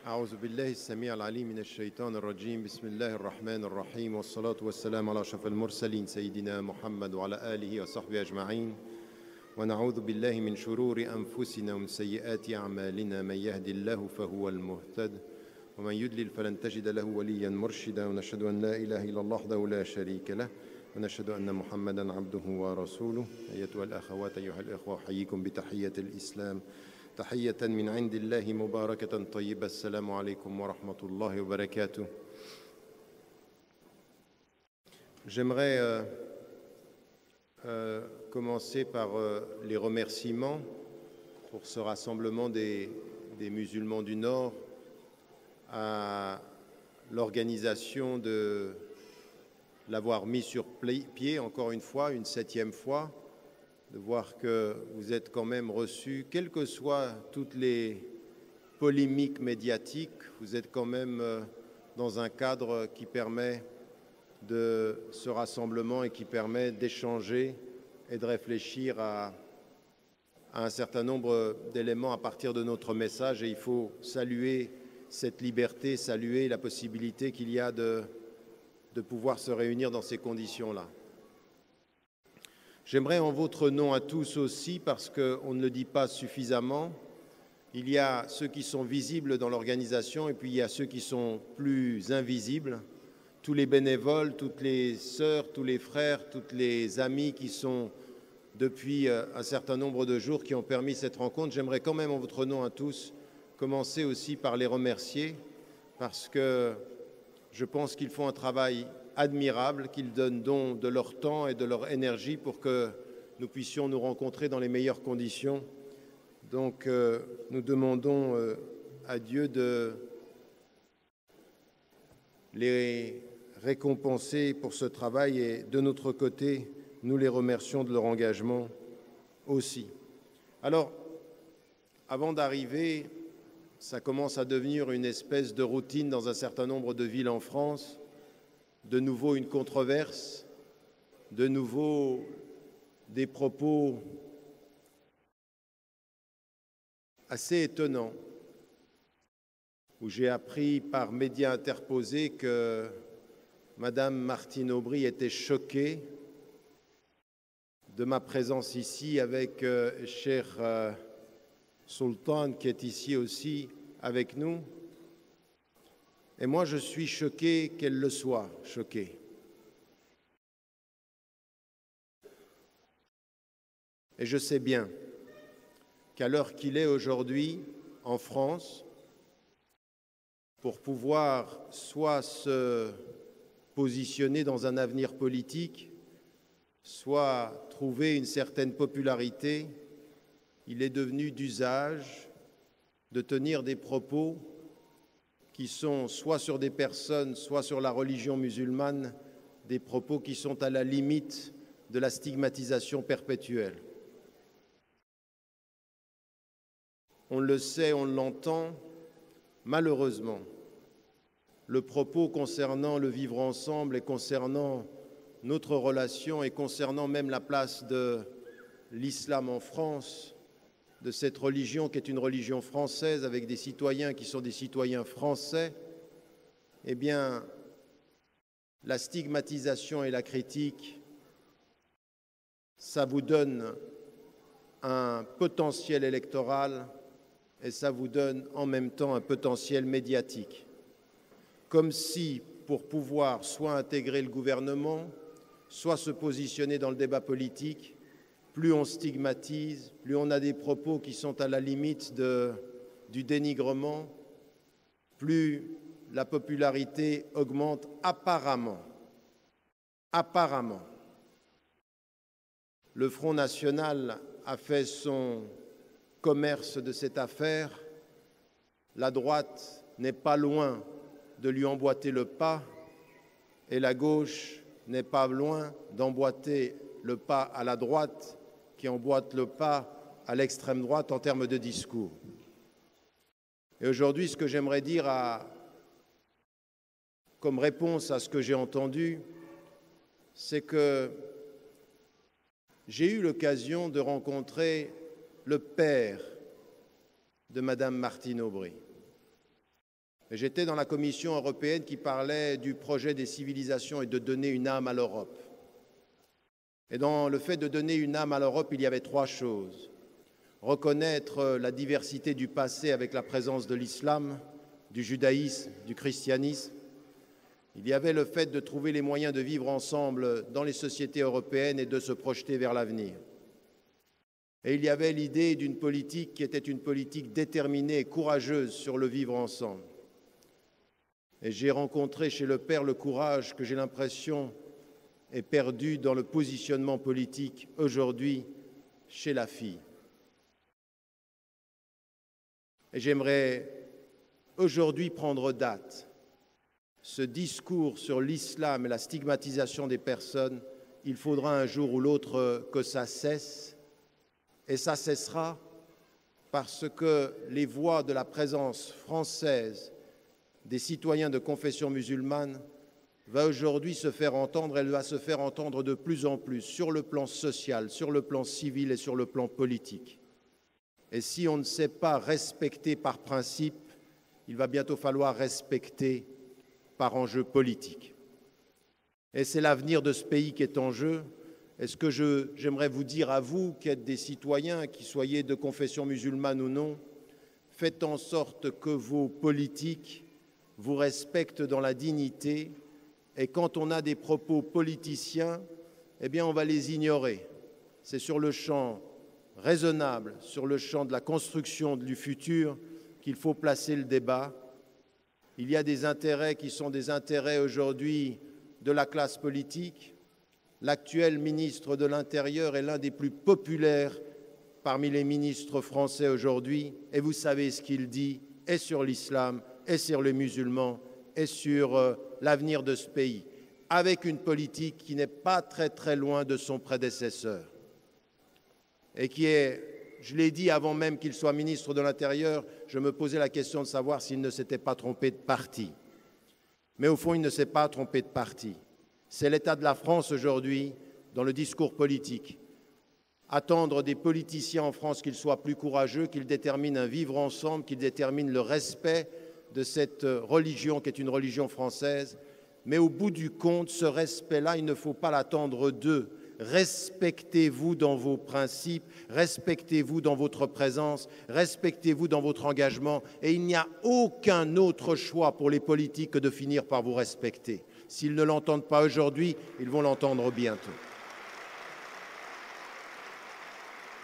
أعوذ بالله السميع العليم من الشيطان الرجيم بسم الله الرحمن الرحيم والصلاة والسلام على أشرف المرسلين سيدنا محمد وعلى آله وصحبه أجمعين ونعوذ بالله من شرور أنفسنا ومن سيئات أعمالنا من يهد الله فهو المهتد ومن يضلل فلن تجد له وليا مرشدا ونشهد أن لا إله إلا الله وحده لا شريك له ونشهد أن محمدا عبده ورسوله أيتها الأخوات أيها الإخوة أحييكم بتحية الإسلام تحية من عند الله مباركة طيبة السلام عليكم ورحمة الله وبركاته. J'aimerais commencer par les remerciements pour ce rassemblement des musulmans du Nord à l'organisation de l'avoir mis sur pied encore une fois, une 7e fois, de voir que vous êtes quand même reçus, quelles que soient toutes les polémiques médiatiques, vous êtes quand même dans un cadre qui permet de ce rassemblement et qui permet d'échanger et de réfléchir à un certain nombre d'éléments à partir de notre message. Et il faut saluer cette liberté, saluer la possibilité qu'il y a de pouvoir se réunir dans ces conditions-là. J'aimerais en votre nom à tous aussi, parce qu'on ne le dit pas suffisamment, il y a ceux qui sont visibles dans l'organisation et puis il y a ceux qui sont plus invisibles, tous les bénévoles, toutes les sœurs, tous les frères, toutes les amis qui sont depuis un certain nombre de jours qui ont permis cette rencontre. J'aimerais quand même en votre nom à tous commencer aussi par les remercier, parce que je pense qu'ils font un travail admirable, qu'ils donnent don de leur temps et de leur énergie pour que nous puissions nous rencontrer dans les meilleures conditions. Donc nous demandons à Dieu de les récompenser pour ce travail et de notre côté, nous les remercions de leur engagement aussi. Alors, avant d'arriver, ça commence à devenir une espèce de routine dans un certain nombre de villes en France. De nouveau une controverse, de nouveau des propos assez étonnants, où j'ai appris par médias interposés que Madame Martine Aubry était choquée de ma présence ici avec Cheikh Sultan, qui est ici aussi avec nous. Et moi, je suis choqué qu'elle le soit, choquée. Et je sais bien qu'à l'heure qu'il est aujourd'hui en France, pour pouvoir soit se positionner dans un avenir politique, soit trouver une certaine popularité, il est devenu d'usage de tenir des propos qui sont soit sur des personnes, soit sur la religion musulmane, des propos qui sont à la limite de la stigmatisation perpétuelle. On le sait, on l'entend, malheureusement, le propos concernant le vivre ensemble et concernant notre relation et concernant même la place de l'islam en France, de cette religion qui est une religion française avec des citoyens qui sont des citoyens français, eh bien, la stigmatisation et la critique, ça vous donne un potentiel électoral et ça vous donne en même temps un potentiel médiatique. Comme si, pour pouvoir soit intégrer le gouvernement, soit se positionner dans le débat politique, plus on stigmatise, plus on a des propos qui sont à la limite du dénigrement, plus la popularité augmente apparemment. Apparemment. Le Front National a fait son commerce de cette affaire. La droite n'est pas loin de lui emboîter le pas et la gauche n'est pas loin d'emboîter le pas à la droite qui emboîte le pas à l'extrême droite en termes de discours. Et aujourd'hui, ce que j'aimerais dire comme réponse à ce que j'ai entendu, c'est que j'ai eu l'occasion de rencontrer le père de Madame Martine Aubry. J'étais dans la Commission européenne qui parlait du projet des civilisations et de donner une âme à l'Europe. Et dans le fait de donner une âme à l'Europe, il y avait trois choses. Reconnaître la diversité du passé avec la présence de l'islam, du judaïsme, du christianisme. Il y avait le fait de trouver les moyens de vivre ensemble dans les sociétés européennes et de se projeter vers l'avenir. Et il y avait l'idée d'une politique qui était une politique déterminée et courageuse sur le vivre ensemble. Et j'ai rencontré chez le père le courage que j'ai l'impression est perdu dans le positionnement politique aujourd'hui chez la fille. Et j'aimerais aujourd'hui prendre date. Ce discours sur l'islam et la stigmatisation des personnes, il faudra un jour ou l'autre que ça cesse. Et ça cessera parce que les voix de la présence française des citoyens de confession musulmane va aujourd'hui se faire entendre, elle va se faire entendre de plus en plus sur le plan social, sur le plan civil et sur le plan politique. Et si on ne sait pas respecter par principe, il va bientôt falloir respecter par enjeu politique. Et c'est l'avenir de ce pays qui est en jeu. Et ce que j'aimerais vous dire à vous, qui êtes des citoyens, qui soyez de confession musulmane ou non, faites en sorte que vos politiques vous respectent dans la dignité. Et quand on a des propos politiciens, eh bien on va les ignorer. C'est sur le champ raisonnable, sur le champ de la construction du futur qu'il faut placer le débat. Il y a des intérêts qui sont des intérêts aujourd'hui de la classe politique. L'actuel ministre de l'Intérieur est l'un des plus populaires parmi les ministres français aujourd'hui. Et vous savez ce qu'il dit, et sur l'islam, et sur les musulmans, et sur l'avenir de ce pays, avec une politique qui n'est pas très très loin de son prédécesseur. Et qui est, je l'ai dit avant même qu'il soit ministre de l'Intérieur, je me posais la question de savoir s'il ne s'était pas trompé de parti. Mais au fond, il ne s'est pas trompé de parti. C'est l'état de la France aujourd'hui dans le discours politique. Attendre des politiciens en France qu'ils soient plus courageux, qu'ils déterminent un vivre ensemble, qu'ils déterminent le respect de cette religion qui est une religion française. Mais au bout du compte, ce respect-là, il ne faut pas l'attendre d'eux. Respectez-vous dans vos principes, respectez-vous dans votre présence, respectez-vous dans votre engagement. Et il n'y a aucun autre choix pour les politiques que de finir par vous respecter. S'ils ne l'entendent pas aujourd'hui, ils vont l'entendre bientôt.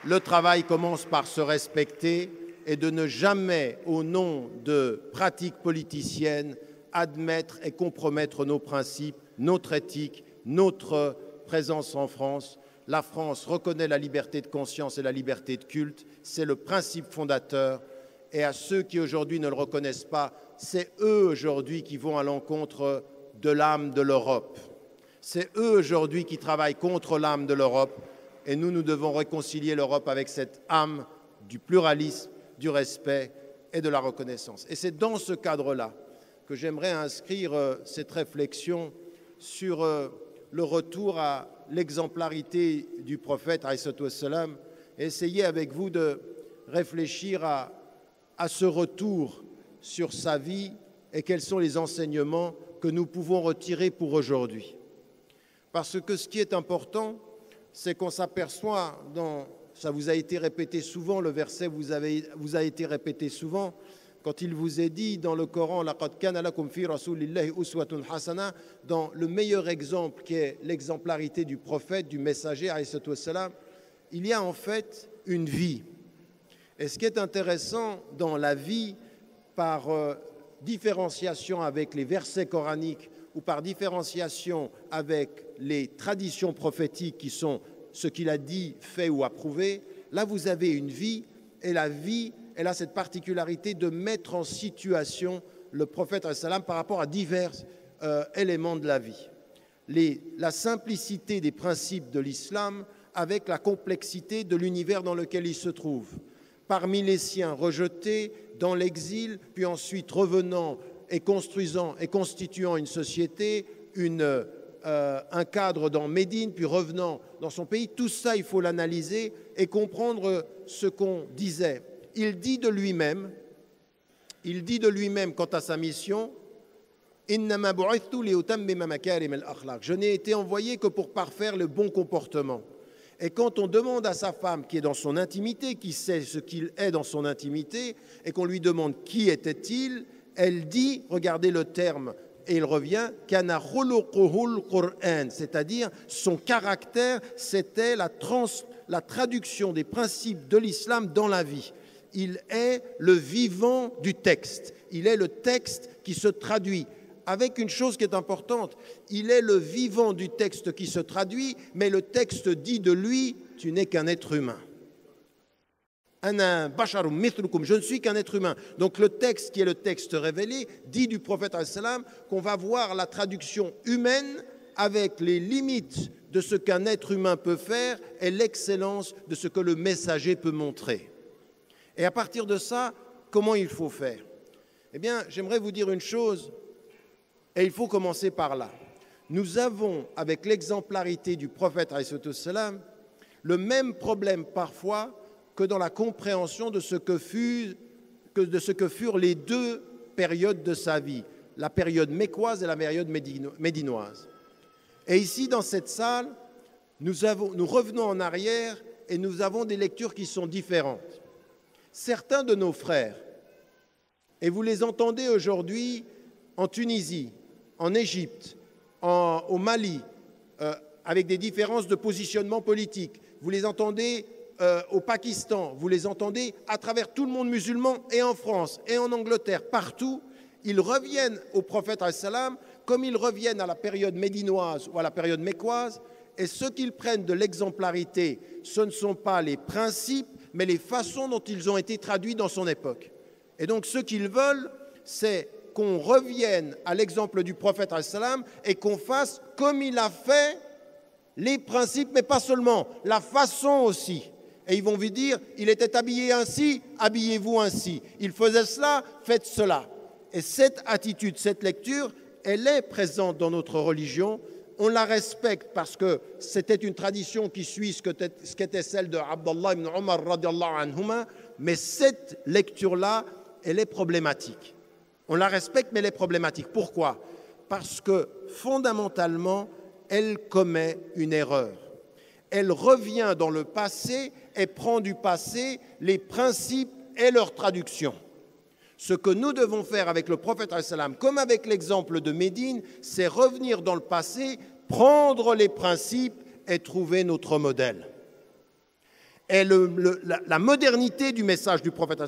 Le travail commence par se respecter et de ne jamais, au nom de pratiques politiciennes, admettre et compromettre nos principes, notre éthique, notre présence en France. La France reconnaît la liberté de conscience et la liberté de culte. C'est le principe fondateur. Et à ceux qui aujourd'hui ne le reconnaissent pas, c'est eux aujourd'hui qui vont à l'encontre de l'âme de l'Europe. C'est eux aujourd'hui qui travaillent contre l'âme de l'Europe. Et nous devons réconcilier l'Europe avec cette âme du pluralisme, du respect et de la reconnaissance. Et c'est dans ce cadre-là que j'aimerais inscrire cette réflexion sur le retour à l'exemplarité du prophète, et essayer avec vous de réfléchir à ce retour sur sa vie et quels sont les enseignements que nous pouvons retirer pour aujourd'hui. Parce que ce qui est important, c'est qu'on s'aperçoit, ça vous a été répété souvent, le verset vous a été répété souvent, quand il vous est dit dans le Coran, laqad kana lakum fi rasulillahi uswatun hasana, dans le meilleur exemple qui est l'exemplarité du prophète, du messager, il y a en fait une vie. Et ce qui est intéressant dans la vie, par différenciation avec les versets coraniques ou par différenciation avec les traditions prophétiques qui sont ce qu'il a dit, fait ou approuvé, là vous avez une vie, et la vie, elle a cette particularité de mettre en situation le prophète par rapport à divers éléments de la vie. La simplicité des principes de l'islam avec la complexité de l'univers dans lequel il se trouve. Parmi les siens rejetés, dans l'exil, puis ensuite revenant et construisant et constituant une société, un cadre dans Médine, puis revenant dans son pays. Tout ça, il faut l'analyser et comprendre ce qu'on disait. Il dit de lui-même, Il dit de lui-même quant à sa mission, « Innama bu'ithtu liutammima makarim al-akhlaq » Je n'ai été envoyé que pour parfaire le bon comportement. Et quand on demande à sa femme qui est dans son intimité, qui sait ce qu'il est dans son intimité, et qu'on lui demande qui était-il, elle dit, regardez le terme, et il revient, kana khuluquhul Qur'an, c'est-à-dire son caractère, c'était la traduction des principes de l'islam dans la vie. Il est le vivant du texte, il est le texte qui se traduit. Avec une chose qui est importante, il est le vivant du texte qui se traduit, mais le texte dit de lui, tu n'es qu'un être humain. Ana basharum mithlukum, je ne suis qu'un être humain. Donc le texte qui est le texte révélé dit du prophète sallam qu'on va voir la traduction humaine avec les limites de ce qu'un être humain peut faire et l'excellence de ce que le messager peut montrer. Et à partir de ça, comment il faut faire? Eh bien, j'aimerais vous dire une chose, et il faut commencer par là. Nous avons, avec l'exemplarité du prophète sallam, le même problème parfois que dans la compréhension de ce que furent les deux périodes de sa vie, la période mécoise et la période médinoise. Et ici, dans cette salle, nous revenons en arrière et nous avons des lectures qui sont différentes. Certains de nos frères, et vous les entendez aujourd'hui en Tunisie, en Égypte, au Mali, avec des différences de positionnement politique, vous les entendez au Pakistan, vous les entendez à travers tout le monde musulman et en France et en Angleterre, partout, ils reviennent au prophète sallam comme ils reviennent à la période médinoise ou à la période mécoise, et ce qu'ils prennent de l'exemplarité, ce ne sont pas les principes, mais les façons dont ils ont été traduits dans son époque. Et donc ce qu'ils veulent, c'est qu'on revienne à l'exemple du prophète sallam et qu'on fasse comme il a fait les principes, mais pas seulement, la façon aussi. Et ils vont vous dire, il était habillé ainsi, habillez-vous ainsi. Il faisait cela, faites cela. Et cette attitude, cette lecture, elle est présente dans notre religion. On la respecte parce que c'était une tradition qui suit ce qu'était celle de Abdallah ibn Omar radiallahu anhuma, mais cette lecture-là, elle est problématique. On la respecte, mais elle est problématique. Pourquoi? Parce que fondamentalement, elle commet une erreur. Elle revient dans le passé et prend du passé les principes et leur traduction. Ce que nous devons faire avec le prophète, comme avec l'exemple de Médine, c'est revenir dans le passé, prendre les principes et trouver notre modèle. Et la modernité du message du prophète,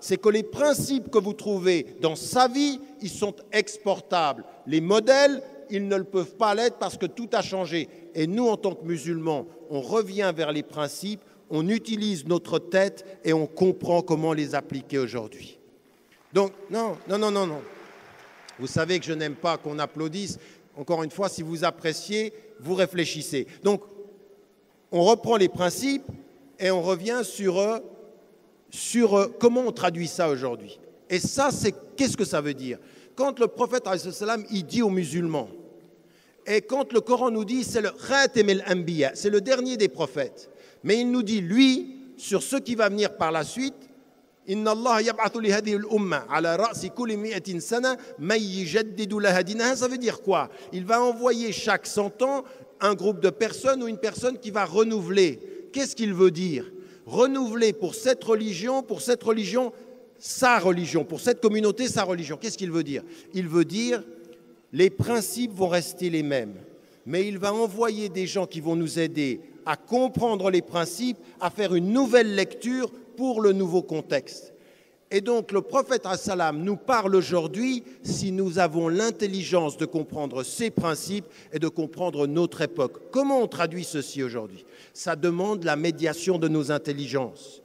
c'est que les principes que vous trouvez dans sa vie, ils sont exportables. Les modèles, ils ne le peuvent pas l'être parce que tout a changé. Et nous, en tant que musulmans, on revient vers les principes, on utilise notre tête et on comprend comment les appliquer aujourd'hui. Donc, non. Vous savez que je n'aime pas qu'on applaudisse. Encore une fois, si vous appréciez, vous réfléchissez. Donc, on reprend les principes et on revient sur comment on traduit ça aujourd'hui. Et ça, qu'est-ce que ça veut dire? Quand le prophète, il dit aux musulmans, et quand le Coran nous dit, c'est le Khatem al-Anbiya, c'est le dernier des prophètes, mais il nous dit, lui, sur ce qui va venir par la suite, Inna Allah yab'athu li hadhihi al-umma ala ra'si kulli mi'atin sana man yujaddidu laha dinaha. Ça veut dire quoi? Il va envoyer chaque 100 ans un groupe de personnes ou une personne qui va renouveler. Qu'est-ce qu'il veut dire? Renouveler pour cette religion, sa religion, pour cette communauté, sa religion. Qu'est-ce qu'il veut dire? Il veut dire, les principes vont rester les mêmes, mais il va envoyer des gens qui vont nous aider à comprendre les principes, à faire une nouvelle lecture pour le nouveau contexte. Et donc le prophète sallam nous parle aujourd'hui si nous avons l'intelligence de comprendre ces principes et de comprendre notre époque. Comment on traduit ceci aujourd'hui? Ça demande la médiation de nos intelligences.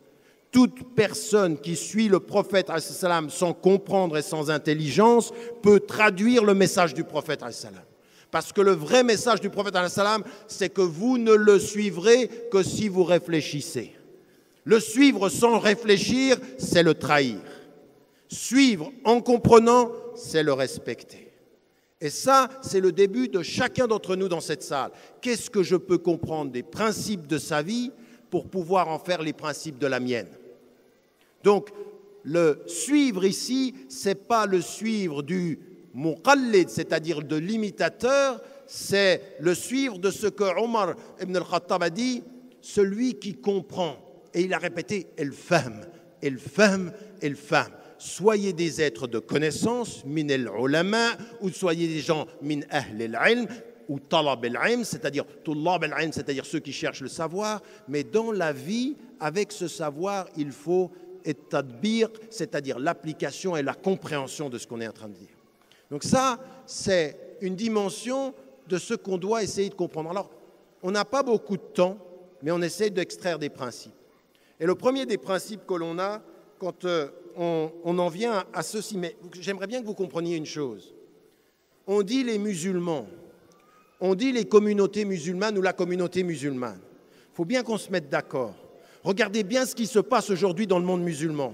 Toute personne qui suit le prophète sallam sans comprendre et sans intelligence peut traduire le message du prophète sallam. Parce que le vrai message du prophète sallam, c'est que vous ne le suivrez que si vous réfléchissez. Le suivre sans réfléchir, c'est le trahir. Suivre en comprenant, c'est le respecter. Et ça, c'est le début de chacun d'entre nous dans cette salle. Qu'est-ce que je peux comprendre des principes de sa vie pour pouvoir en faire les principes de la mienne? Donc, Le suivre ici, ce n'est pas le suivre du muqallid, c'est-à-dire de l'imitateur, c'est le suivre de ce que Omar ibn al-Khattab a dit, celui qui comprend. Et il a répété, el-fahm, el-fahm, el-fahm. Soyez des êtres de connaissance, min al-ulama, ou soyez des gens min ahl al-ilm, ou talab al-ilm, c'est-à-dire tullab al-ilm, c'est-à-dire ceux qui cherchent le savoir. Mais dans la vie, avec ce savoir, il faut et-tadbir, c'est-à-dire l'application et la compréhension de ce qu'on est en train de dire. Donc ça, c'est une dimension de ce qu'on doit essayer de comprendre. Alors, on n'a pas beaucoup de temps, mais on essaie d'extraire des principes. Et le premier des principes que l'on a, quand on en vient à ceci, mais j'aimerais bien que vous compreniez une chose. On dit les musulmans, on dit les communautés musulmanes ou la communauté musulmane. Il faut bien qu'on se mette d'accord. Regardez bien ce qui se passe aujourd'hui dans le monde musulman.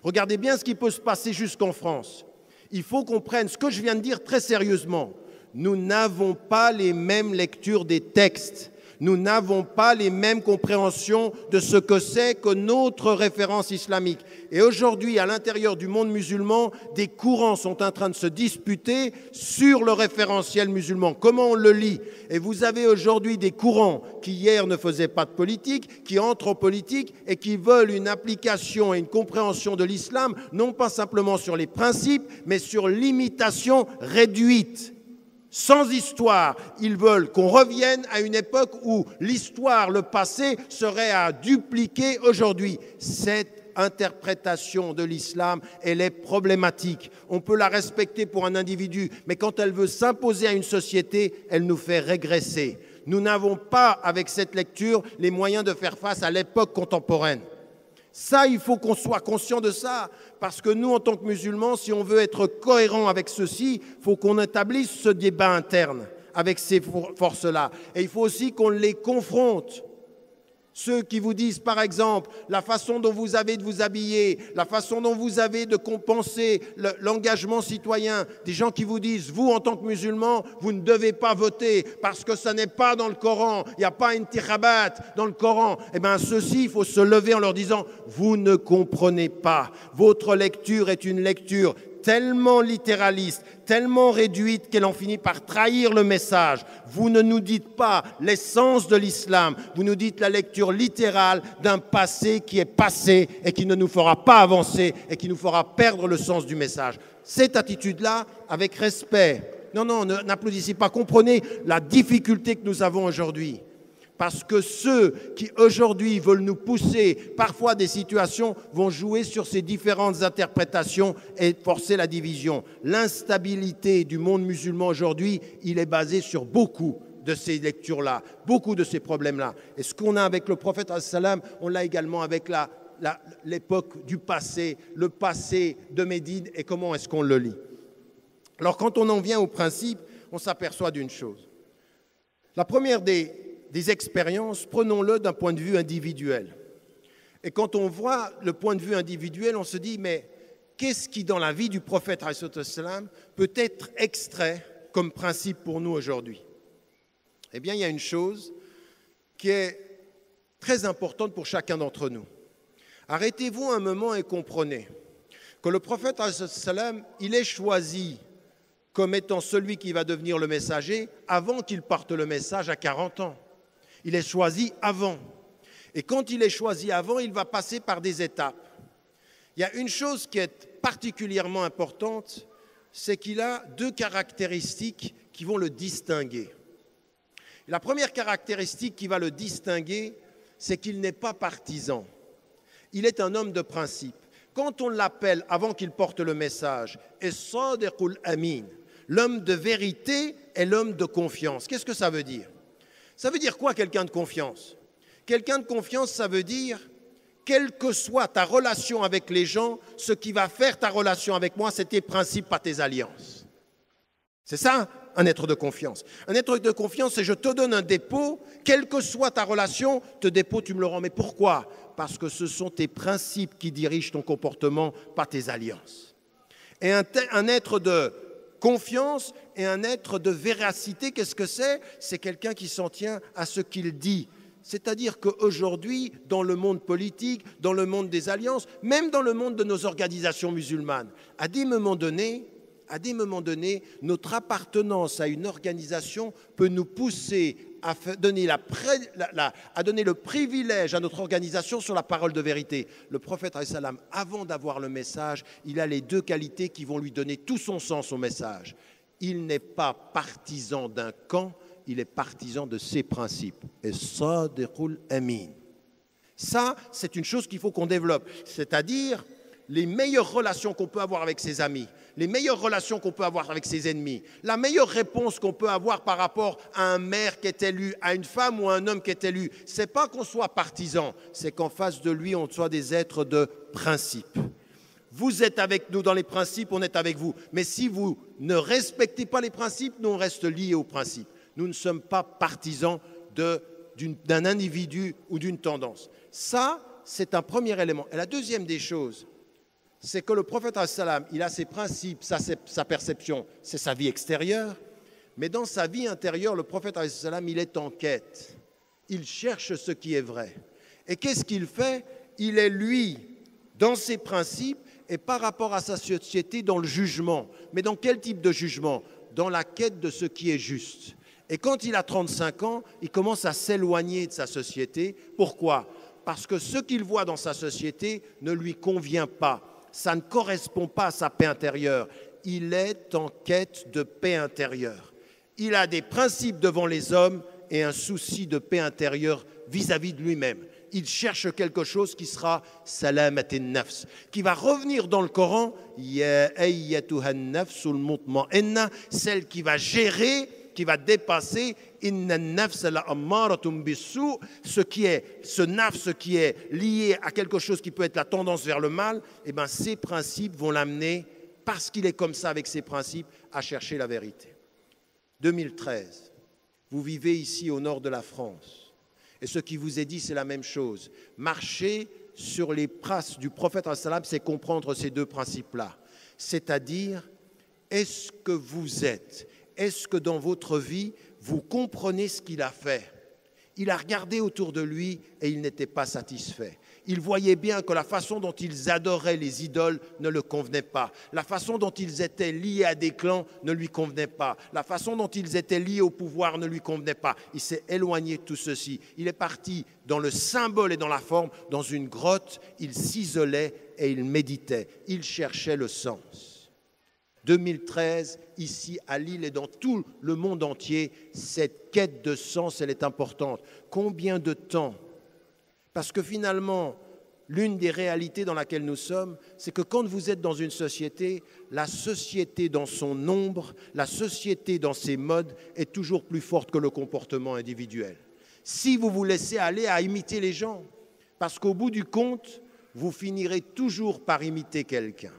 Regardez bien ce qui peut se passer jusqu'en France. Il faut qu'on prenne ce que je viens de dire très sérieusement. Nous n'avons pas les mêmes lectures des textes. Nous n'avons pas les mêmes compréhensions de ce que c'est que notre référence islamique. Et aujourd'hui, à l'intérieur du monde musulman, des courants sont en train de se disputer sur le référentiel musulman. Comment on le lit? Et vous avez aujourd'hui des courants qui hier ne faisaient pas de politique, qui entrent en politique et qui veulent une application et une compréhension de l'islam, non pas simplement sur les principes, mais sur l'imitation réduite. Sans histoire, ils veulent qu'on revienne à une époque où l'histoire, le passé, serait à dupliquer aujourd'hui. Cette interprétation de l'islam, elle est problématique. On peut la respecter pour un individu, mais quand elle veut s'imposer à une société, elle nous fait régresser. Nous n'avons pas, avec cette lecture, les moyens de faire face à l'époque contemporaine. Ça, il faut qu'on soit conscient de ça, parce que nous, en tant que musulmans, si on veut être cohérent avec ceci, il faut qu'on établisse ce débat interne avec ces forces-là. Et il faut aussi qu'on les confronte. Ceux qui vous disent, par exemple, la façon dont vous avez de vous habiller, la façon dont vous avez de compenser l'engagement citoyen, des gens qui vous disent, vous, en tant que musulmans, vous ne devez pas voter parce que ça n'est pas dans le Coran, il n'y a pas une intikhabat dans le Coran. Eh bien, ceux-ci, il faut se lever en leur disant, vous ne comprenez pas. Votre lecture est une lecture tellement littéraliste, tellement réduite qu'elle en finit par trahir le message. Vous ne nous dites pas l'essence de l'islam, vous nous dites la lecture littérale d'un passé qui est passé et qui ne nous fera pas avancer et qui nous fera perdre le sens du message. Cette attitude-là, avec respect, non, n'applaudissez pas, comprenez la difficulté que nous avons aujourd'hui. Parce que ceux qui aujourd'hui veulent nous pousser parfois des situations vont jouer sur ces différentes interprétations et forcer la division. L'instabilité du monde musulman aujourd'hui, il est basé sur beaucoup de ces lectures-là, beaucoup de ces problèmes-là. Et ce qu'on a avec le prophète, on l'a également avec l'époque du passé, le passé de Médine et comment est-ce qu'on le lit. Alors quand on en vient au principe, on s'aperçoit d'une chose. La première des expériences, prenons-le d'un point de vue individuel. Et quand on voit le point de vue individuel, on se dit, mais qu'est-ce qui, dans la vie du prophète peut être extrait comme principe pour nous aujourd'hui? Eh bien, il y a une chose qui est très importante pour chacun d'entre nous. Arrêtez-vous un moment et comprenez que le prophète, il est choisi comme étant celui qui va devenir le messager avant qu'il parte le message à 40 ans. Il est choisi avant. Et quand il est choisi avant, il va passer par des étapes. Il y a une chose qui est particulièrement importante, c'est qu'il a deux caractéristiques qui vont le distinguer. La première caractéristique qui va le distinguer, c'est qu'il n'est pas partisan. Il est un homme de principe. Quand on l'appelle, avant qu'il porte le message, As-Sadiqul Amin, l'homme de vérité est l'homme de confiance. Qu'est-ce que ça veut dire? Ça veut dire quoi, quelqu'un de confiance? Quelqu'un de confiance, ça veut dire, quelle que soit ta relation avec les gens, ce qui va faire ta relation avec moi, c'est tes principes, pas tes alliances. C'est ça, un être de confiance. Un être de confiance, c'est je te donne un dépôt, quelle que soit ta relation, ce dépôt, tu me le rends. Mais pourquoi? Parce que ce sont tes principes qui dirigent ton comportement, pas tes alliances. Et un être de confiance et un être de véracité, qu'est-ce que c'est? C'est quelqu'un qui s'en tient à ce qu'il dit. C'est-à-dire qu'aujourd'hui, dans le monde politique, dans le monde des alliances, même dans le monde de nos organisations musulmanes, à des moments donnés, notre appartenance à une organisation peut nous pousser à donner, à donner le privilège à notre organisation sur la parole de vérité. Le prophète, avant d'avoir le message, il a les deux qualités qui vont lui donner tout son sens au message. Il n'est pas partisan d'un camp, il est partisan de ses principes. Et Sadiqul Amin. Ça, c'est une chose qu'il faut qu'on développe. C'est-à-dire les meilleures relations qu'on peut avoir avec ses amis, les meilleures relations qu'on peut avoir avec ses ennemis, la meilleure réponse qu'on peut avoir par rapport à un maire qui est élu, à une femme ou à un homme qui est élu, ce n'est pas qu'on soit partisan, c'est qu'en face de lui, on soit des êtres de principe. Vous êtes avec nous dans les principes, on est avec vous. Mais si vous ne respectez pas les principes, nous, on reste liés aux principes. Nous ne sommes pas partisans d'un individu ou d'une tendance. Ça, c'est un premier élément. Et la deuxième des choses, c'est que le prophète, il a ses principes, sa perception, c'est sa vie extérieure. Mais dans sa vie intérieure, le prophète, il est en quête. Il cherche ce qui est vrai. Et qu'est-ce qu'il fait? Il est, lui, dans ses principes et par rapport à sa société, dans le jugement. Mais dans quel type de jugement? Dans la quête de ce qui est juste. Et quand il a 35 ans, il commence à s'éloigner de sa société. Pourquoi? Parce que ce qu'il voit dans sa société ne lui convient pas. Ça ne correspond pas à sa paix intérieure. Il est en quête de paix intérieure. Il a des principes devant les hommes et un souci de paix intérieure vis-à-vis de lui-même. Il cherche quelque chose qui sera salamatin nafs, qui va revenir dans le Coran, ya ayyatuhan nafsul mutma'inna, celle qui va gérer, qui va dépasser inna nafs la ammaratum bis-sou, ce nafs qui est lié à quelque chose qui peut être la tendance vers le mal, et bien ces principes vont l'amener, parce qu'il est comme ça avec ses principes, à chercher la vérité. 2013, vous vivez ici au nord de la France. Et ce qui vous est dit, c'est la même chose. Marcher sur les traces du prophète, c'est comprendre ces deux principes-là. C'est-à-dire, est-ce que vous êtes, est-ce que dans votre vie, vous comprenez ce qu'il a fait? Il a regardé autour de lui et il n'était pas satisfait. Il voyait bien que la façon dont ils adoraient les idoles ne le convenait pas. La façon dont ils étaient liés à des clans ne lui convenait pas. La façon dont ils étaient liés au pouvoir ne lui convenait pas. Il s'est éloigné de tout ceci. Il est parti dans le symbole et dans la forme, dans une grotte. Il s'isolait et il méditait. Il cherchait le sens. 2013, ici à Lille et dans tout le monde entier, cette quête de sens, elle est importante. Combien de temps? Parce que finalement, l'une des réalités dans laquelle nous sommes, c'est que quand vous êtes dans une société, la société dans son nombre, la société dans ses modes est toujours plus forte que le comportement individuel. Si vous vous laissez aller à imiter les gens, parce qu'au bout du compte, vous finirez toujours par imiter quelqu'un.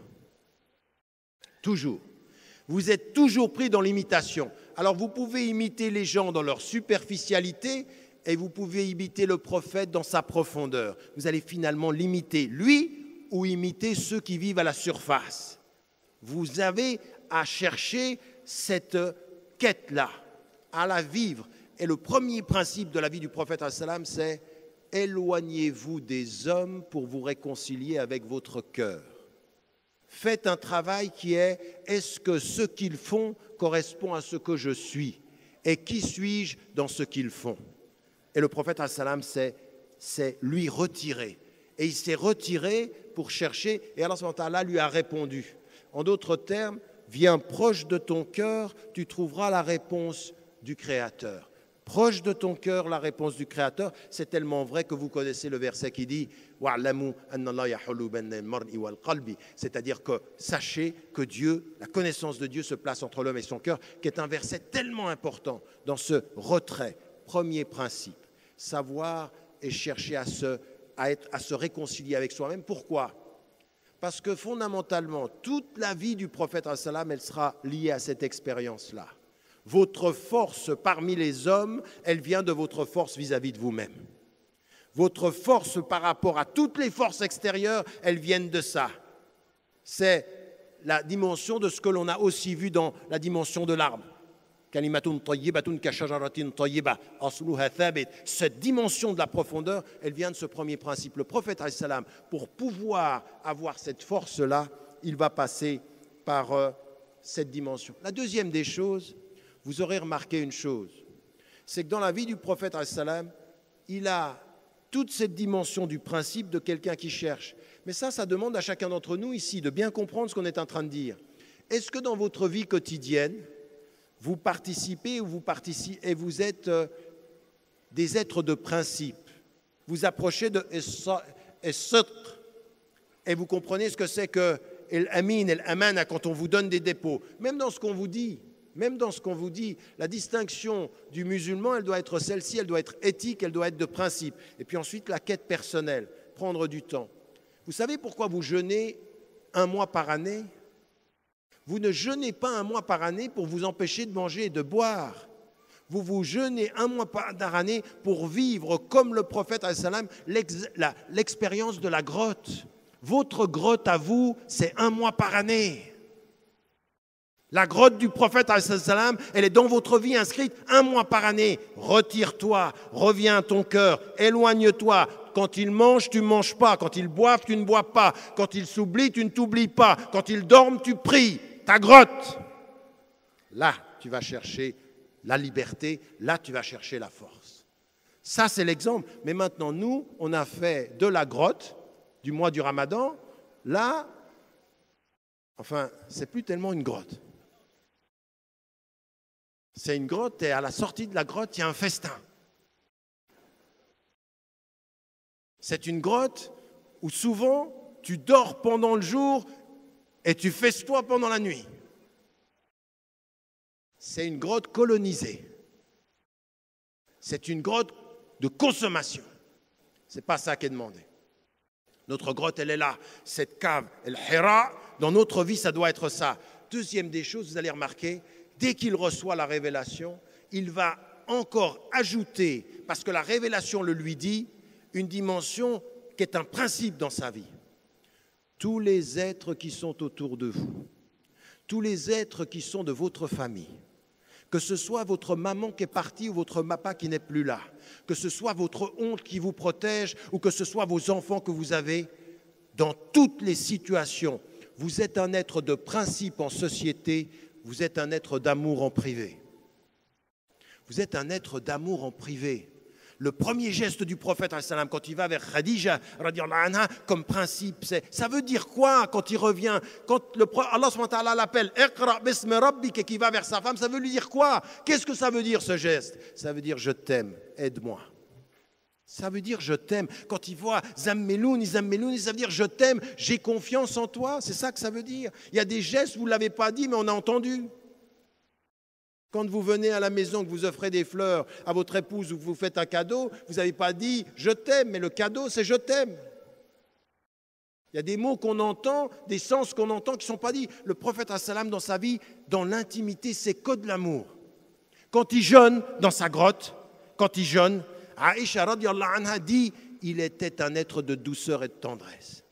Toujours. Vous êtes toujours pris dans l'imitation. Alors vous pouvez imiter les gens dans leur superficialité et vous pouvez imiter le prophète dans sa profondeur. Vous allez finalement l'imiter, lui, ou imiter ceux qui vivent à la surface. Vous avez à chercher cette quête-là, à la vivre. Et le premier principe de la vie du prophète, c'est « Éloignez-vous des hommes pour vous réconcilier avec votre cœur ». Faites un travail qui est « Est-ce que ce qu'ils font correspond à ce que je suis ? Et qui suis-je dans ce qu'ils font ?» Et le prophète, c'est lui retirer. Et il s'est retiré pour chercher, et Allah lui a répondu. En d'autres termes, viens proche de ton cœur, tu trouveras la réponse du Créateur. Proche de ton cœur, la réponse du Créateur, c'est tellement vrai que vous connaissez le verset qui dit c'est-à-dire que sachez que Dieu, la connaissance de Dieu se place entre l'homme et son cœur, qui est un verset tellement important dans ce retrait. Premier principe, savoir et chercher à se réconcilier avec soi-même. Pourquoi? Parce que fondamentalement, toute la vie du prophète, elle sera liée à cette expérience-là. Votre force parmi les hommes, elle vient de votre force vis-à-vis de vous-même. Votre force par rapport à toutes les forces extérieures, elles viennent de ça. C'est la dimension de ce que l'on a aussi vu dans la dimension de l'arbre. Cette dimension de la profondeur, elle vient de ce premier principe. Le prophète, pour pouvoir avoir cette force-là, il va passer par cette dimension. La deuxième des choses, vous aurez remarqué une chose, c'est que dans la vie du prophète, il a toute cette dimension du principe de quelqu'un qui cherche. Mais ça demande à chacun d'entre nous ici de bien comprendre ce qu'on est en train de dire. Est-ce que dans votre vie quotidienne, vous participez et vous êtes des êtres de principe? Vous approchez de As-Sidq et vous comprenez ce que c'est que Al-Amin et Al-Amana quand on vous donne des dépôts. Même dans ce qu'on vous dit, la distinction du musulman, elle doit être celle-ci, elle doit être éthique, elle doit être de principe. Et puis ensuite, la quête personnelle, prendre du temps. Vous savez pourquoi vous jeûnez un mois par année? Vous ne jeûnez pas un mois par année pour vous empêcher de manger et de boire. Vous jeûnez un mois par année pour vivre comme le prophète l'expérience de la grotte. Votre grotte à vous, c'est un mois par année. La grotte du prophète, elle est dans votre vie inscrite un mois par année. Retire-toi, reviens à ton cœur, éloigne-toi. Quand il mange, tu ne manges pas. Quand il boive, tu ne bois pas. Quand il s'oublie, tu ne t'oublies pas. Quand il dorme, tu pries. Ta grotte. Là, tu vas chercher la liberté. Là, tu vas chercher la force. Ça, c'est l'exemple. Mais maintenant, nous, on a fait de la grotte du mois du Ramadan. Là, enfin, c'est plus tellement une grotte. C'est une grotte et à la sortie de la grotte, il y a un festin. C'est une grotte où souvent, tu dors pendant le jour et tu festoies pendant la nuit. C'est une grotte colonisée. C'est une grotte de consommation. Ce n'est pas ça qui est demandé. Notre grotte, elle est là. Cette cave, el Hira, dans notre vie, ça doit être ça. Deuxième des choses, vous allez remarquer, dès qu'il reçoit la révélation, il va encore ajouter, parce que la révélation le lui dit, une dimension qui est un principe dans sa vie. Tous les êtres qui sont autour de vous, tous les êtres qui sont de votre famille, que ce soit votre maman qui est partie ou votre papa qui n'est plus là, que ce soit votre oncle qui vous protège ou que ce soit vos enfants que vous avez, dans toutes les situations, vous êtes un être de principe en société, vous êtes un être d'amour en privé. Vous êtes un être d'amour en privé. Le premier geste du prophète, quand il va vers Khadija, comme principe, ça veut dire quoi quand il revient? Quand Allah l'appelle, Iqra bismi rabbik, et qu'il va vers sa femme, ça veut lui dire quoi? Qu'est-ce que ça veut dire ce geste? Ça veut dire je t'aime, aide-moi. Ça veut dire je t'aime. Quand il voit Zammelouni, ça veut dire je t'aime, j'ai confiance en toi. C'est ça que ça veut dire. Il y a des gestes, vous ne l'avez pas dit, mais on a entendu. Quand vous venez à la maison, que vous offrez des fleurs à votre épouse ou que vous faites un cadeau, vous n'avez pas dit je t'aime, mais le cadeau c'est je t'aime. Il y a des mots qu'on entend, des sens qu'on entend qui ne sont pas dits. Le prophète dans sa vie, dans l'intimité, c'est que de l'amour. Quand il jeûne dans sa grotte, quand il jeûne, Aïcha radiallahu anha dit, il était un être de douceur et de tendresse.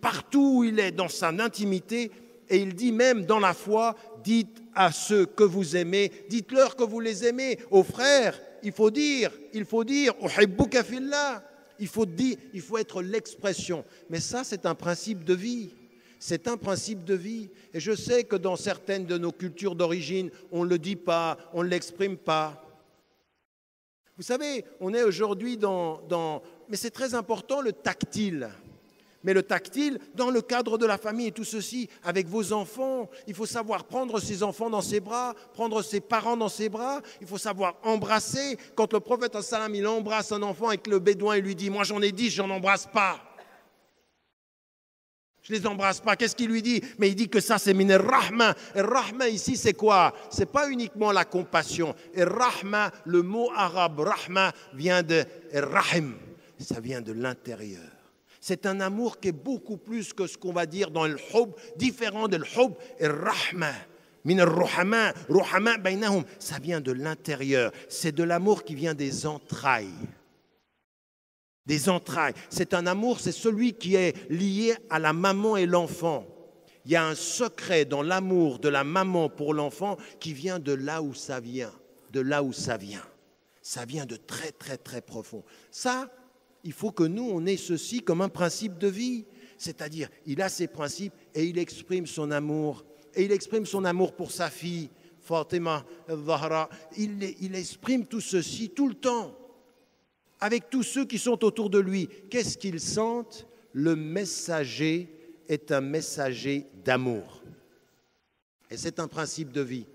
Partout où il est dans sa intimité, et il dit même dans la foi, dites à ceux que vous aimez, dites-leur que vous les aimez. Aux frères, il faut dire, uhibbuka fillah. Il faut être l'expression. Mais ça, c'est un principe de vie. C'est un principe de vie. Et je sais que dans certaines de nos cultures d'origine, on ne le dit pas, on ne l'exprime pas. Vous savez, on est aujourd'hui mais c'est très important le tactile. Mais le tactile, dans le cadre de la famille et tout ceci, avec vos enfants, il faut savoir prendre ses enfants dans ses bras, prendre ses parents dans ses bras, il faut savoir embrasser. Quand le prophète, il embrasse un enfant et que le bédouin il lui dit « Moi j'en ai 10, je n'en embrasse pas ». Je ne les embrasse pas. Qu'est-ce qu'il lui dit? Mais il dit que ça, c'est min ar-rahma. Ar-rahma, ici, c'est quoi? Ce n'est pas uniquement la compassion. Ar-rahma, le mot arabe, rahma, vient de ar-rahim. Ça vient de l'intérieur. C'est un amour qui est beaucoup plus que ce qu'on va dire dans le hub, différent de l'hub. Ar-rahma, min ar-ruhama, ruhama bainahum. Ça vient de l'intérieur. C'est de l'amour qui vient des entrailles. Des entrailles. C'est un amour, c'est celui qui est lié à la maman et l'enfant. Il y a un secret dans l'amour de la maman pour l'enfant qui vient de là où ça vient, de là où ça vient. Ça vient de très, très, très profond. Ça, il faut que nous, on ait ceci comme un principe de vie. C'est-à-dire, il a ses principes et il exprime son amour. Et il exprime son amour pour sa fille, Fatima al-Zahra. Il exprime tout ceci tout le temps, avec tous ceux qui sont autour de lui. Qu'est-ce qu'ils sentent? Le messager est un messager d'amour. Et c'est un principe de vie.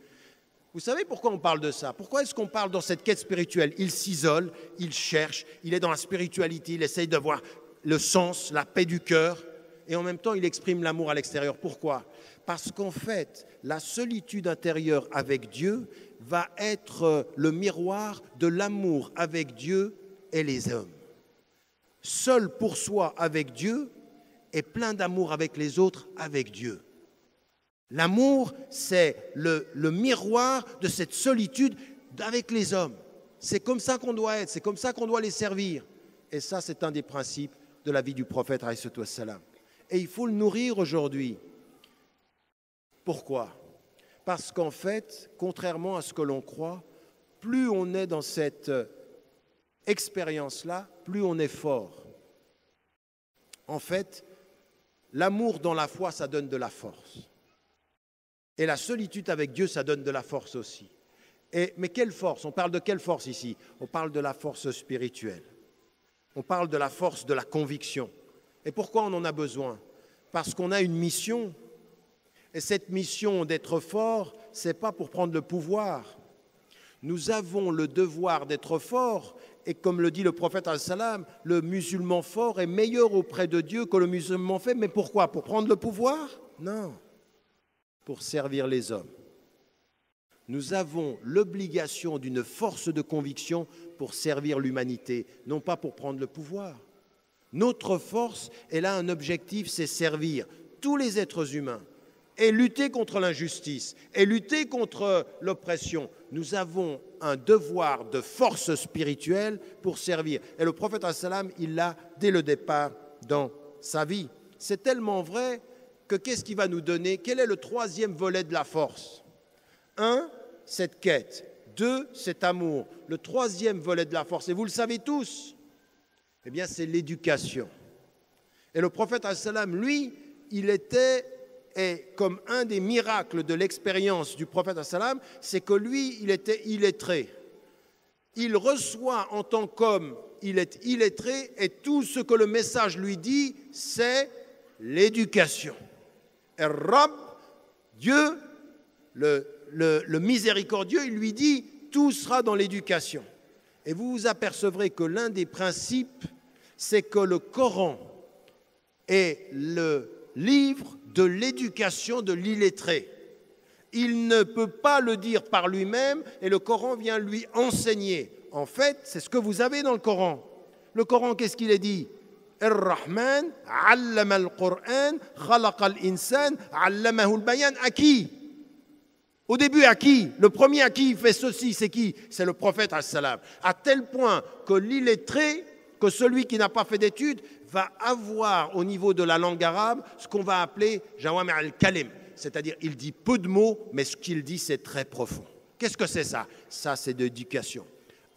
Vous savez pourquoi on parle de ça? Pourquoi est-ce qu'on parle dans cette quête spirituelle? Il s'isole, il cherche, il est dans la spiritualité, il essaye de voir le sens, la paix du cœur, et en même temps il exprime l'amour à l'extérieur. Pourquoi? Parce qu'en fait, la solitude intérieure avec Dieu va être le miroir de l'amour avec Dieu et les hommes. Seul pour soi avec Dieu et plein d'amour avec les autres avec Dieu. L'amour, c'est le miroir de cette solitude avec les hommes. C'est comme ça qu'on doit être, c'est comme ça qu'on doit les servir. Et ça, c'est un des principes de la vie du prophète, alayhi wassalam. Et il faut le nourrir aujourd'hui. Pourquoi? Parce qu'en fait, contrairement à ce que l'on croit, plus on est dans cette expérience-là, plus on est fort. En fait, l'amour dans la foi, ça donne de la force. Et la solitude avec Dieu, ça donne de la force aussi. Mais quelle force? On parle de quelle force ici? On parle de la force spirituelle. On parle de la force de la conviction. Et pourquoi on en a besoin? Parce qu'on a une mission. Et cette mission d'être fort, ce n'est pas pour prendre le pouvoir. Nous avons le devoir d'être fort. Et comme le dit le prophète al-Salam, le musulman fort est meilleur auprès de Dieu que le musulman faible. Mais pourquoi? Pour prendre le pouvoir? Non. Pour servir les hommes. Nous avons l'obligation d'une force de conviction pour servir l'humanité, non pas pour prendre le pouvoir. Notre force, elle a un objectif, c'est servir tous les êtres humains et lutter contre l'injustice et lutter contre l'oppression. Nous avons un devoir de force spirituelle pour servir. Et le prophète al-Salam, il l'a dès le départ dans sa vie. C'est tellement vrai que qu'est-ce qui va nous donner? Quel est le troisième volet de la force? 1, cette quête. 2, cet amour. Le troisième volet de la force, et vous le savez tous, eh bien c'est l'éducation. Et le prophète al-Salam, lui, il était, et comme un des miracles de l'expérience du prophète al-Salam, c'est que lui, il était illettré. Il reçoit en tant qu'homme, il est illettré, et tout ce que le message lui dit, c'est l'éducation. Et Rab, Dieu, le miséricordieux, il lui dit, tout sera dans l'éducation. Et vous vous apercevrez que l'un des principes, c'est que le Coran est le livre de l'éducation de l'illettré. Il ne peut pas le dire par lui-même et le Coran vient lui enseigner. En fait, c'est ce que vous avez dans le Coran. Le Coran, qu'est-ce qu'il est dit? Ar-Rahman, allama al-Qur'an, khalaqa al-insan, allamahu al-bayan. À qui? Au début, à qui? Le premier à qui il fait ceci, c'est qui? C'est le prophète al-Salam. À tel point que l'illettré, que celui qui n'a pas fait d'études, va avoir au niveau de la langue arabe ce qu'on va appeler jawami' al-kalim. C'est-à-dire, il dit peu de mots, mais ce qu'il dit, c'est très profond. Qu'est-ce que c'est ça? Ça, c'est de l'éducation.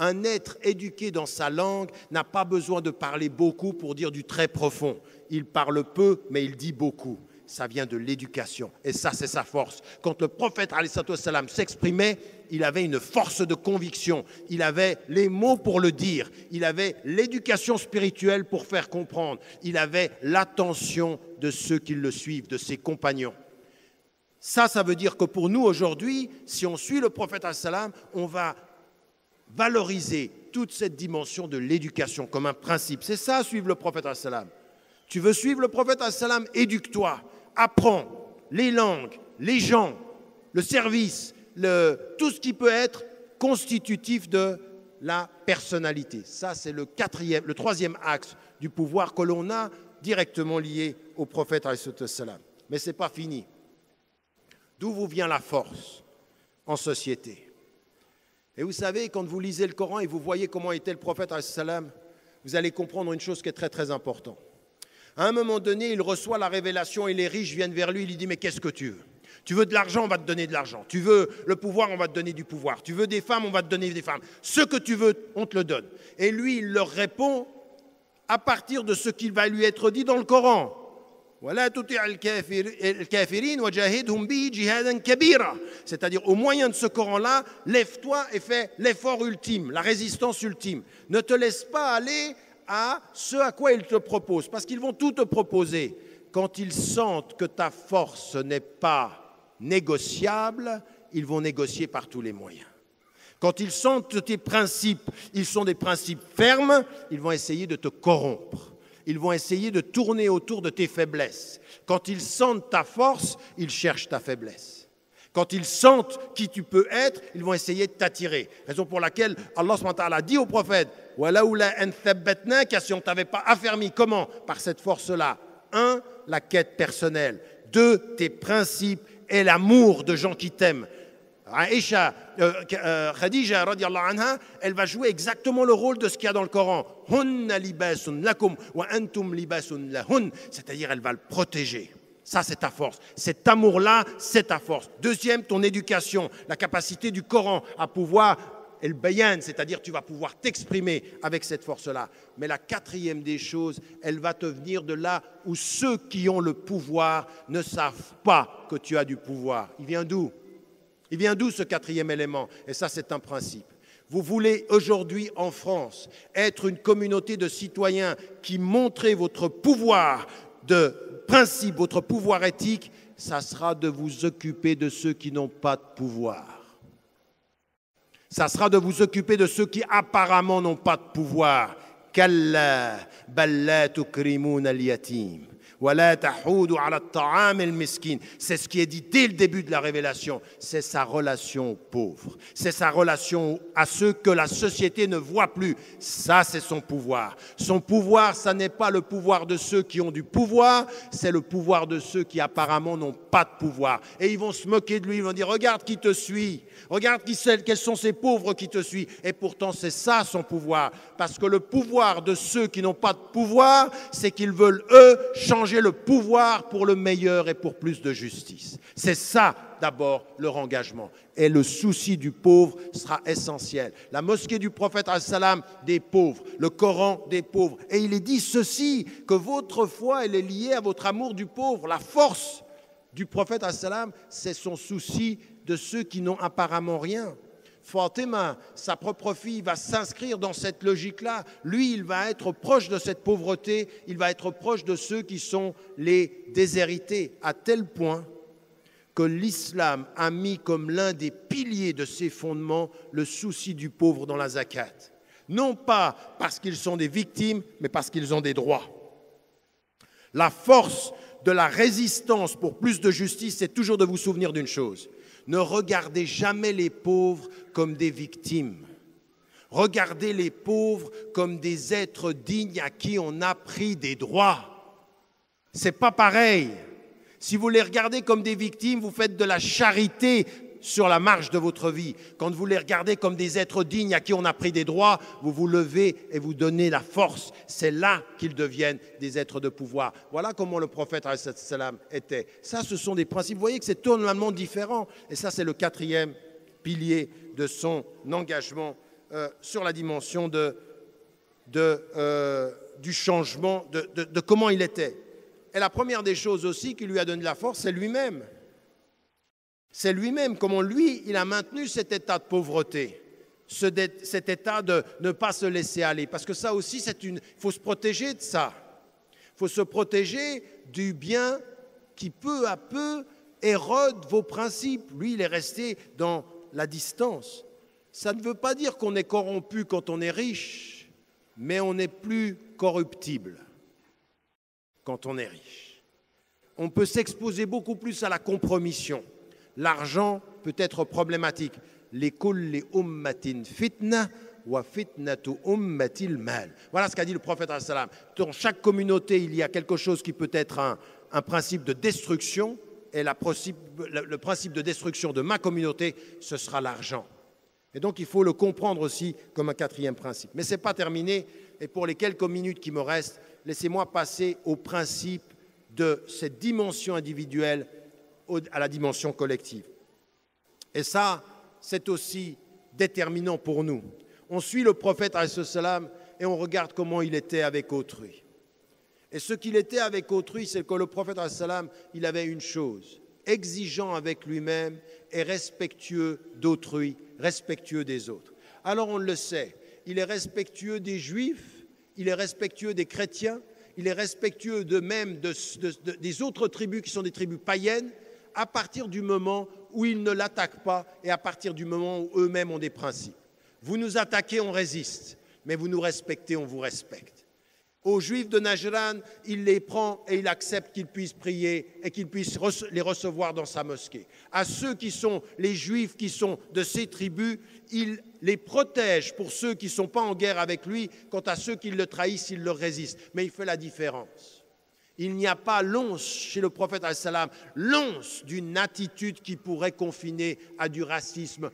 Un être éduqué dans sa langue n'a pas besoin de parler beaucoup pour dire du très profond. Il parle peu, mais il dit beaucoup. Ça vient de l'éducation. Et ça, c'est sa force. Quand le prophète alayhi salam s'exprimait, il avait une force de conviction. Il avait les mots pour le dire. Il avait l'éducation spirituelle pour faire comprendre. Il avait l'attention de ceux qui le suivent, de ses compagnons. Ça veut dire que pour nous aujourd'hui, si on suit le prophète alayhi salam, on va valoriser toute cette dimension de l'éducation comme un principe. C'est ça, suivre le prophète alayhi salam. Tu veux suivre le prophète alayhi salam, éduque-toi, apprends les langues, les gens, le service, tout ce qui peut être constitutif de la personnalité. Ça, c'est le troisième axe du pouvoir que l'on a directement lié au prophète alayhi salam. Mais ce n'est pas fini. D'où vous vient la force en société? Et vous savez, quand vous lisez le Coran et vous voyez comment était le prophète alayhi salam, vous allez comprendre une chose qui est très très importante. À un moment donné, il reçoit la révélation et les riches viennent vers lui, il lui dit « Mais qu'est-ce que tu veux ? Tu veux de l'argent, on va te donner de l'argent. Tu veux le pouvoir, on va te donner du pouvoir. Tu veux des femmes, on va te donner des femmes. Ce que tu veux, on te le donne. » Et lui, il leur répond à partir de ce qu'il va lui être dit dans le Coran. C'est-à-dire, au moyen de ce Coran-là, lève-toi et fais l'effort ultime, la résistance ultime. Ne te laisse pas aller à ce à quoi ils te proposent, parce qu'ils vont tout te proposer. Quand ils sentent que ta force n'est pas négociables, ils vont négocier par tous les moyens. Quand ils sentent que tes principes, ils sont des principes fermes, ils vont essayer de te corrompre. Ils vont essayer de tourner autour de tes faiblesses. Quand ils sentent ta force, ils cherchent ta faiblesse. Quand ils sentent qui tu peux être, ils vont essayer de t'attirer. Raison pour laquelle Allah a dit au prophète « Walaoula en thabbatnaka » si on ne t'avait pas affermi. Comment ? Par cette force-là. 1, la quête personnelle. 2, tes principes et l'amour de gens qui t'aiment. Khadija, radiallahu anha, elle va jouer exactement le rôle de ce qu'il y a dans le Coran. Hunna libasun lakum wa antum libasun lahun. C'est-à-dire, elle va le protéger. Ça, c'est ta force. Cet amour-là, c'est ta force. Deuxième, ton éducation, la capacité du Coran à pouvoir el bayan, c'est-à-dire tu vas pouvoir t'exprimer avec cette force-là. Mais la quatrième des choses, elle va te venir de là où ceux qui ont le pouvoir ne savent pas que tu as du pouvoir. Il vient d'où ? Il vient d'où ce quatrième élément ? Et ça, c'est un principe. Vous voulez aujourd'hui en France être une communauté de citoyens qui montrez votre pouvoir de principe, votre pouvoir éthique, ça sera de vous occuper de ceux qui n'ont pas de pouvoir. Ça sera de vous occuper de ceux qui apparemment n'ont pas de pouvoir. Kalla bal la tukrimuna al-yatim wa la tahoudu ala at-ta'am al-miskin. C'est ce qui est dit dès le début de la révélation. C'est sa relation aux pauvres. C'est sa relation à ceux que la société ne voit plus. Ça, c'est son pouvoir. Son pouvoir, ça n'est pas le pouvoir de ceux qui ont du pouvoir, c'est le pouvoir de ceux qui apparemment n'ont pas de pouvoir. Et ils vont se moquer de lui, ils vont dire « Regarde qui te suit, regarde quels sont ces pauvres qui te suivent. » Et pourtant, c'est ça son pouvoir. Parce que le pouvoir de ceux qui n'ont pas de pouvoir, c'est qu'ils veulent, eux, changer le pouvoir pour le meilleur et pour plus de justice. C'est ça, d'abord, leur engagement. Et le souci du pauvre sera essentiel. La mosquée du prophète, salam, des pauvres. Le Coran, des pauvres. Et il est dit ceci, que votre foi, elle est liée à votre amour du pauvre. La force du prophète, salam, c'est son souci de ceux qui n'ont apparemment rien. Fatima, sa propre fille, va s'inscrire dans cette logique-là. Lui, il va être proche de cette pauvreté, il va être proche de ceux qui sont les déshérités, à tel point que l'islam a mis comme l'un des piliers de ses fondements le souci du pauvre dans la zakat. Non pas parce qu'ils sont des victimes, mais parce qu'ils ont des droits. La force de la résistance pour plus de justice, c'est toujours de vous souvenir d'une chose. Ne regardez jamais les pauvres comme des victimes. Regardez les pauvres comme des êtres dignes à qui on a pris des droits. C'est pas pareil. Si vous les regardez comme des victimes, vous faites de la charité sur la marche de votre vie. Quand vous les regardez comme des êtres dignes à qui on a pris des droits, vous vous levez et vous donnez la force. C'est là qu'ils deviennent des êtres de pouvoir. Voilà comment le prophète salam était. Ça, ce sont des principes. Vous voyez que c'est totalement différent. Et ça, c'est le quatrième pilier de son engagement sur la dimension du changement, de comment il était. Et la première des choses aussi qui lui a donné la force, c'est lui-même. C'est lui-même, comment lui, il a maintenu cet état de pauvreté, cet état de ne pas se laisser aller. Parce que ça aussi, il faut se protéger de ça. Il faut se protéger du bien qui, peu à peu, érode vos principes. Lui, il est resté dans la distance. Ça ne veut pas dire qu'on est corrompu quand on est riche, mais on n'est plus corruptible quand on est riche. On peut s'exposer beaucoup plus à la compromission. L'argent peut être problématique. Likulli ummatin fitna wa fitnatu ummatil mal. Voilà ce qu'a dit le prophète. Dans chaque communauté, il y a quelque chose qui peut être un principe de destruction. Et le principe de destruction de ma communauté, ce sera l'argent. Et donc il faut le comprendre aussi comme un quatrième principe. Mais ce n'est pas terminé, et pour les quelques minutes qui me restent, laissez-moi passer au principe de cette dimension individuelle à la dimension collective. Et ça, c'est aussi déterminant pour nous. On suit le prophète alayhi salam et on regarde comment il était avec autrui. Et ce qu'il était avec autrui, c'est que le prophète alayhi salam, il avait une chose, exigeant avec lui-même et respectueux d'autrui, respectueux des autres. Alors on le sait, il est respectueux des juifs, il est respectueux des chrétiens, il est respectueux des autres tribus qui sont des tribus païennes, à partir du moment où ils ne l'attaquent pas et à partir du moment où eux-mêmes ont des principes. Vous nous attaquez, on résiste, mais vous nous respectez, on vous respecte. Aux Juifs de Najran, il les prend et il accepte qu'ils puissent prier et qu'ils puissent les recevoir dans sa mosquée. À ceux qui sont les Juifs qui sont de ces tribus, il les protège pour ceux qui ne sont pas en guerre avec lui. Quant à ceux qui le trahissent, il leur résiste. Mais il fait la différence. Il n'y a pas l'once chez le prophète alayhi salam, l'once d'une attitude qui pourrait confiner à du racisme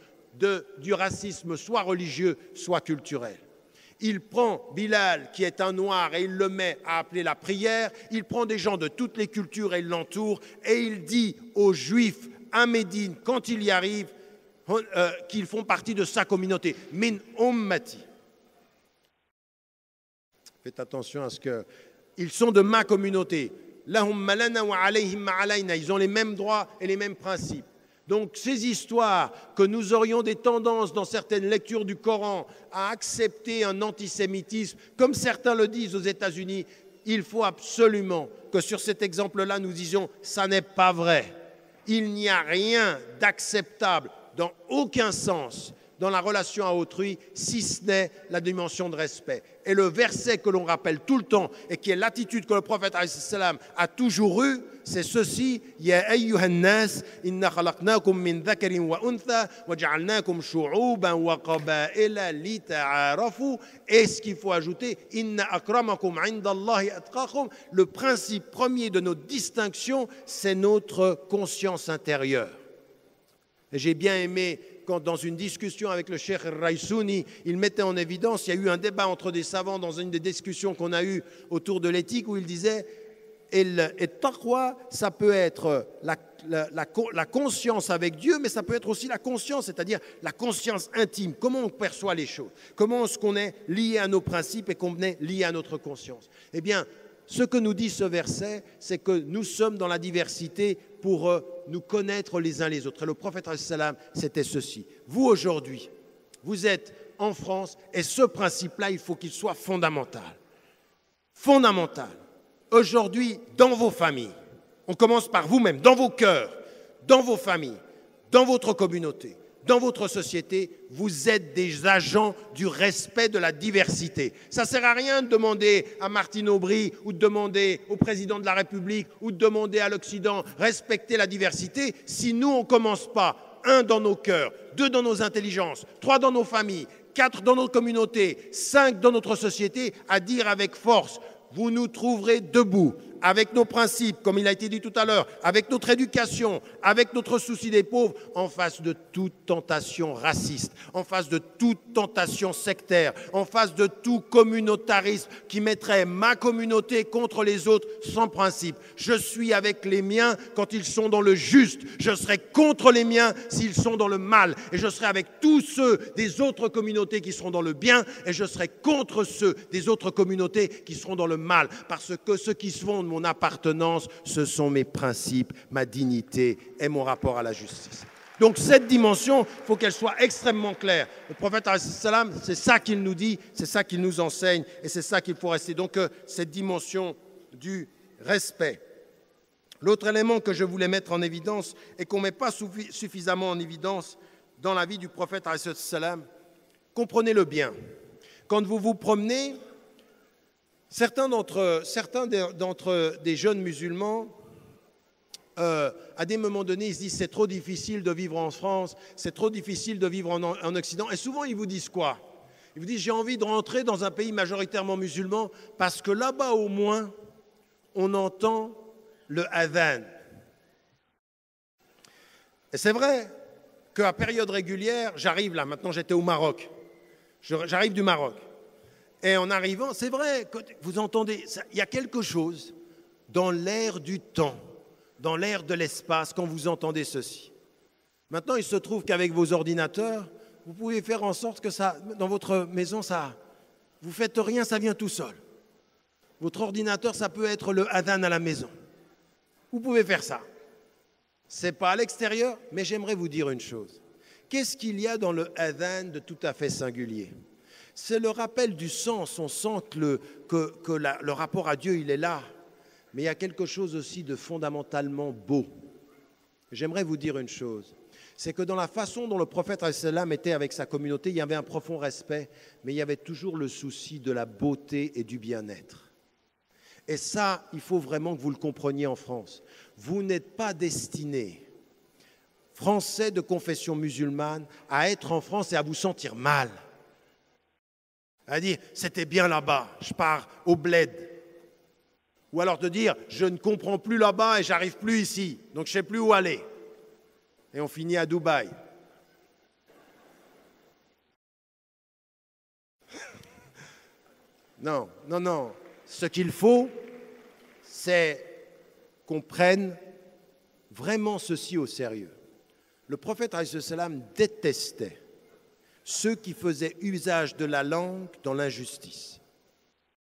soit religieux, soit culturel. Il prend Bilal, qui est un noir, et il le met à appeler la prière. Il prend des gens de toutes les cultures et il l'entoure. Et il dit aux Juifs à Médine, quand il y arrive, qu'ils font partie de sa communauté. Min ummati. Faites attention à ce qu'ils sont de ma communauté. Lahum malana wa alayhim ma alayna. Ils ont les mêmes droits et les mêmes principes. Donc ces histoires que nous aurions des tendances dans certaines lectures du Coran à accepter un antisémitisme, comme certains le disent aux États-Unis, il faut absolument que sur cet exemple-là, nous disions « ça n'est pas vrai ». Il n'y a rien d'acceptable dans aucun sens dans la relation à autrui, si ce n'est la dimension de respect. Et le verset que l'on rappelle tout le temps, et qui est l'attitude que le prophète a toujours eue, c'est ceci, « Ya ayyuhan nas, inna khalaqnakum min dhakarin wa untha, wa ja'alnakum shu'uban wa qaba'ila li ta'arafu » Et ce qu'il faut ajouter, « Inna akramakum indallahi atqakum » Le principe premier de notre distinction, c'est notre conscience intérieure. Et j'ai bien aimé quand dans une discussion avec le cheikh Raïsouni, il mettait en évidence, il y a eu un débat entre des savants dans une des discussions qu'on a eues autour de l'éthique où il disait et taqwa, ça peut être la conscience avec Dieu, mais ça peut être aussi la conscience, c'est-à-dire la conscience intime, comment on perçoit les choses, comment est-ce qu'on est lié à nos principes et qu'on est lié à notre conscience. Eh bien, ce que nous dit ce verset, c'est que nous sommes dans la diversité pour nous connaître les uns les autres. Et le prophète, c'était ceci. Vous, aujourd'hui, vous êtes en France et ce principe-là, il faut qu'il soit fondamental. Fondamental. Aujourd'hui, dans vos familles, on commence par vous-même, dans vos cœurs, dans vos familles, dans votre communauté, dans votre société, vous êtes des agents du respect de la diversité. Ça ne sert à rien de demander à Martine Aubry ou de demander au président de la République ou de demander à l'Occident respecter la diversité si nous, on ne commence pas, 1, dans nos cœurs, 2, dans nos intelligences, 3, dans nos familles, 4, dans nos communautés, 5, dans notre société, à dire avec force, vous nous trouverez debout avec nos principes, comme il a été dit tout à l'heure, avec notre éducation, avec notre souci des pauvres, en face de toute tentation raciste, en face de toute tentation sectaire, en face de tout communautarisme qui mettrait ma communauté contre les autres sans principe. Je suis avec les miens quand ils sont dans le juste, je serai contre les miens s'ils sont dans le mal, et je serai avec tous ceux des autres communautés qui seront dans le bien, et je serai contre ceux des autres communautés qui seront dans le mal, parce que ceux qui se font de mon appartenance, ce sont mes principes, ma dignité et mon rapport à la justice. Donc cette dimension, il faut qu'elle soit extrêmement claire. Le prophète, c'est ça qu'il nous dit, c'est ça qu'il nous enseigne et c'est ça qu'il faut rester. Donc cette dimension du respect. L'autre élément que je voulais mettre en évidence et qu'on ne met pas suffisamment en évidence dans la vie du prophète, comprenez-le bien. Quand vous vous promenez, certains des jeunes musulmans, à des moments donnés, ils se disent c'est trop difficile de vivre en France, c'est trop difficile de vivre en Occident. Et souvent, ils vous disent quoi? Ils vous disent j'ai envie de rentrer dans un pays majoritairement musulman parce que là-bas, au moins, on entend le adhan. Et c'est vrai, qu'à période régulière, j'arrive là, maintenant j'étais au Maroc, j'arrive du Maroc. Et en arrivant, c'est vrai, vous entendez, il y a quelque chose dans l'air du temps, dans l'air de l'espace, quand vous entendez ceci. Maintenant, il se trouve qu'avec vos ordinateurs, vous pouvez faire en sorte que ça, dans votre maison, ça, vous faites rien, ça vient tout seul. Votre ordinateur, ça peut être le adhan à la maison. Vous pouvez faire ça. Ce n'est pas à l'extérieur, mais j'aimerais vous dire une chose. Qu'est-ce qu'il y a dans le adhan de tout à fait singulier? C'est le rappel du sens. On sent que le rapport à Dieu, il est là. Mais il y a quelque chose aussi de fondamentalement beau. J'aimerais vous dire une chose. C'est que dans la façon dont le prophète était avec sa communauté, il y avait un profond respect, mais il y avait toujours le souci de la beauté et du bien-être. Et ça, il faut vraiment que vous le compreniez en France. Vous n'êtes pas destinés, Français de confession musulmane, à être en France et à vous sentir mal. À dire, c'était bien là-bas, je pars au bled. Ou alors te dire, je ne comprends plus là-bas et j'arrive plus ici, donc je ne sais plus où aller. Et on finit à Dubaï. Non, non, non. Ce qu'il faut, c'est qu'on prenne vraiment ceci au sérieux. Le prophète alayhi salam détestait ceux qui faisaient usage de la langue dans l'injustice.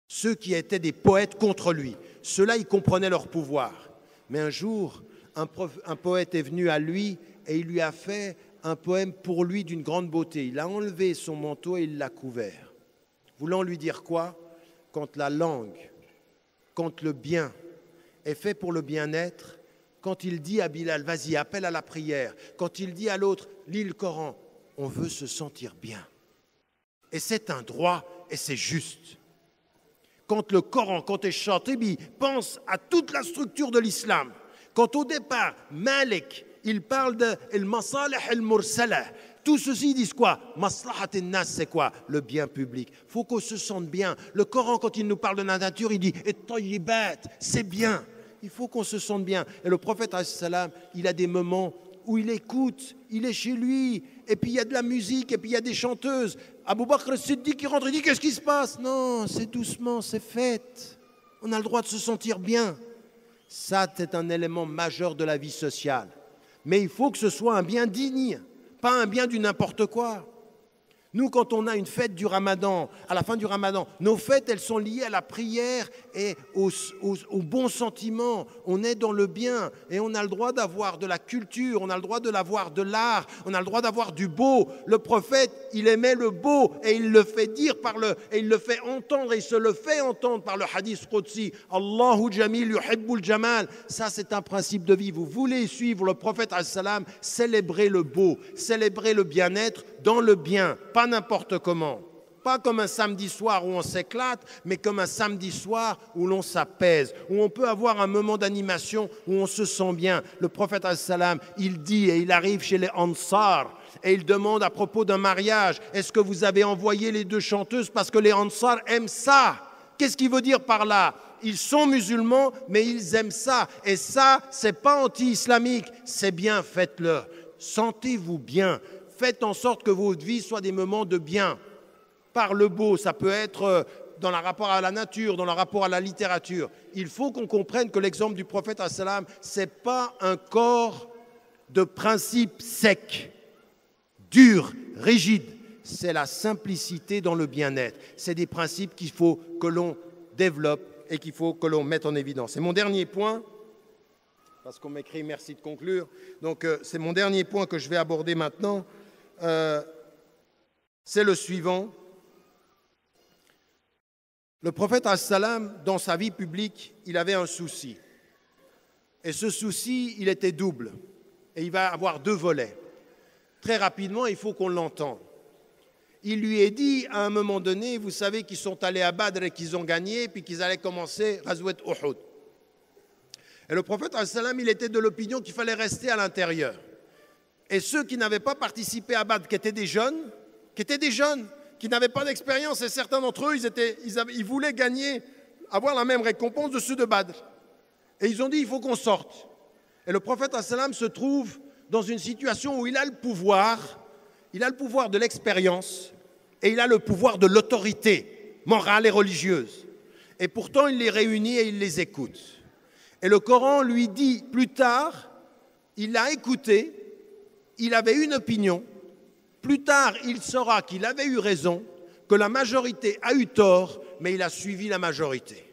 Ceux qui étaient des poètes contre lui. Ceux-là, ils comprenaient leur pouvoir. Mais un jour, un poète est venu à lui et il lui a fait un poème pour lui d'une grande beauté. Il a enlevé son manteau et il l'a couvert. Voulant lui dire quoi? Quand la langue, quand le bien est fait pour le bien-être, quand il dit à Bilal, vas-y, appelle à la prière, quand il dit à l'autre, lis le Coran, on veut se sentir bien. Et c'est un droit et c'est juste. Quand le Coran, quand Shatibi pense à toute la structure de l'islam, quand au départ, Malik, il parle de al-masalih al-mursala. Tout ceci, ils disent quoi? Maslahat al-nas, c'est quoi? Le bien public. Il faut qu'on se sente bien. Le Coran, quand il nous parle de la nature, il dit at-tayyibat, c'est bien. Il faut qu'on se sente bien. Et le prophète, il a des moments où il écoute, il est chez lui, et puis il y a de la musique, et puis il y a des chanteuses. Abu Bakr al-Siddiq qui rentre, il dit, qu'est-ce qui se passe? Non, c'est doucement, c'est fête. On a le droit de se sentir bien. Ça, c'est un élément majeur de la vie sociale. Mais il faut que ce soit un bien digne, pas un bien du n'importe quoi. Nous, quand on a une fête du Ramadan, à la fin du Ramadan, nos fêtes, elles sont liées à la prière et au bon sentiment. On est dans le bien et on a le droit d'avoir de la culture, on a le droit d'avoir de l'art, on a le droit d'avoir du beau. Le prophète, il aimait le beau et il le fait dire et il le fait entendre et il se le fait entendre par le hadith Qudsi. Allahu jamil yuhibbul jamal. Ça, c'est un principe de vie. Vous voulez suivre le prophète as-salam, célébrer le beau, célébrer le bien-être dans le bien, pas n'importe comment. Pas comme un samedi soir où on s'éclate, mais comme un samedi soir où l'on s'apaise, où on peut avoir un moment d'animation, où on se sent bien. Le prophète as-salam, il dit et il arrive chez les Ansar et il demande à propos d'un mariage, est-ce que vous avez envoyé les deux chanteuses parce que les Ansar aiment ça? Qu'est-ce qu'il veut dire par là? Ils sont musulmans, mais ils aiment ça. Et ça, c'est pas anti-islamique, c'est bien, faites-le. Sentez-vous bien. Faites en sorte que votre vie soit des moments de bien. Par le beau, ça peut être dans le rapport à la nature, dans le rapport à la littérature. Il faut qu'on comprenne que l'exemple du prophète, ce n'est pas un corps de principes secs, durs, rigides. C'est la simplicité dans le bien-être. C'est des principes qu'il faut que l'on développe et qu'il faut que l'on mette en évidence. C'est mon dernier point, parce qu'on m'écrit merci de conclure. Donc c'est mon dernier point que je vais aborder maintenant. C'est le suivant. Le prophète as-salam, dans sa vie publique, il avait un souci. Et ce souci, il était double. Et il va avoir deux volets. Très rapidement, il faut qu'on l'entende. Il lui est dit à un moment donné, vous savez qu'ils sont allés à Badr et qu'ils ont gagné, puis qu'ils allaient commencer Ghazwat Uhud. Et le prophète as-salam, il était de l'opinion qu'il fallait rester à l'intérieur. Et ceux qui n'avaient pas participé à Badr, qui étaient des jeunes, qui n'avaient pas d'expérience, et certains d'entre eux, ils voulaient gagner, avoir la même récompense de ceux de Badr. Et ils ont dit, il faut qu'on sorte. Et le prophète as-salam se trouve dans une situation où il a le pouvoir de l'expérience et il a le pouvoir de l'autorité morale et religieuse. Et pourtant, il les réunit et il les écoute. Et le Coran lui dit plus tard, il l'a écouté, il avait une opinion, plus tard, il saura qu'il avait eu raison, que la majorité a eu tort, mais il a suivi la majorité.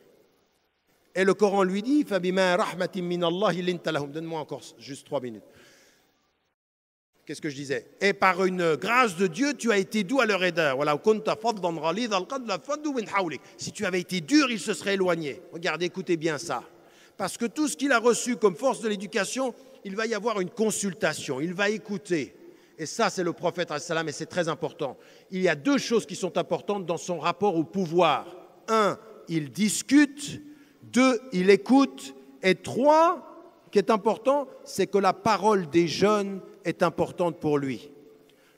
Et le Coran lui dit, donne-moi encore juste 3 minutes. Qu'est-ce que je disais? Et par une grâce de Dieu, tu as été doux à leur égard. Si tu avais été dur, il se serait éloigné. Regardez, écoutez bien ça. Parce que tout ce qu'il a reçu comme force de l'éducation, il va y avoir une consultation, il va écouter. Et ça, c'est le prophète, et c'est très important. Il y a 2 choses qui sont importantes dans son rapport au pouvoir. 1, il discute. 2, il écoute. Et 3, qui est important, c'est que la parole des jeunes est importante pour lui.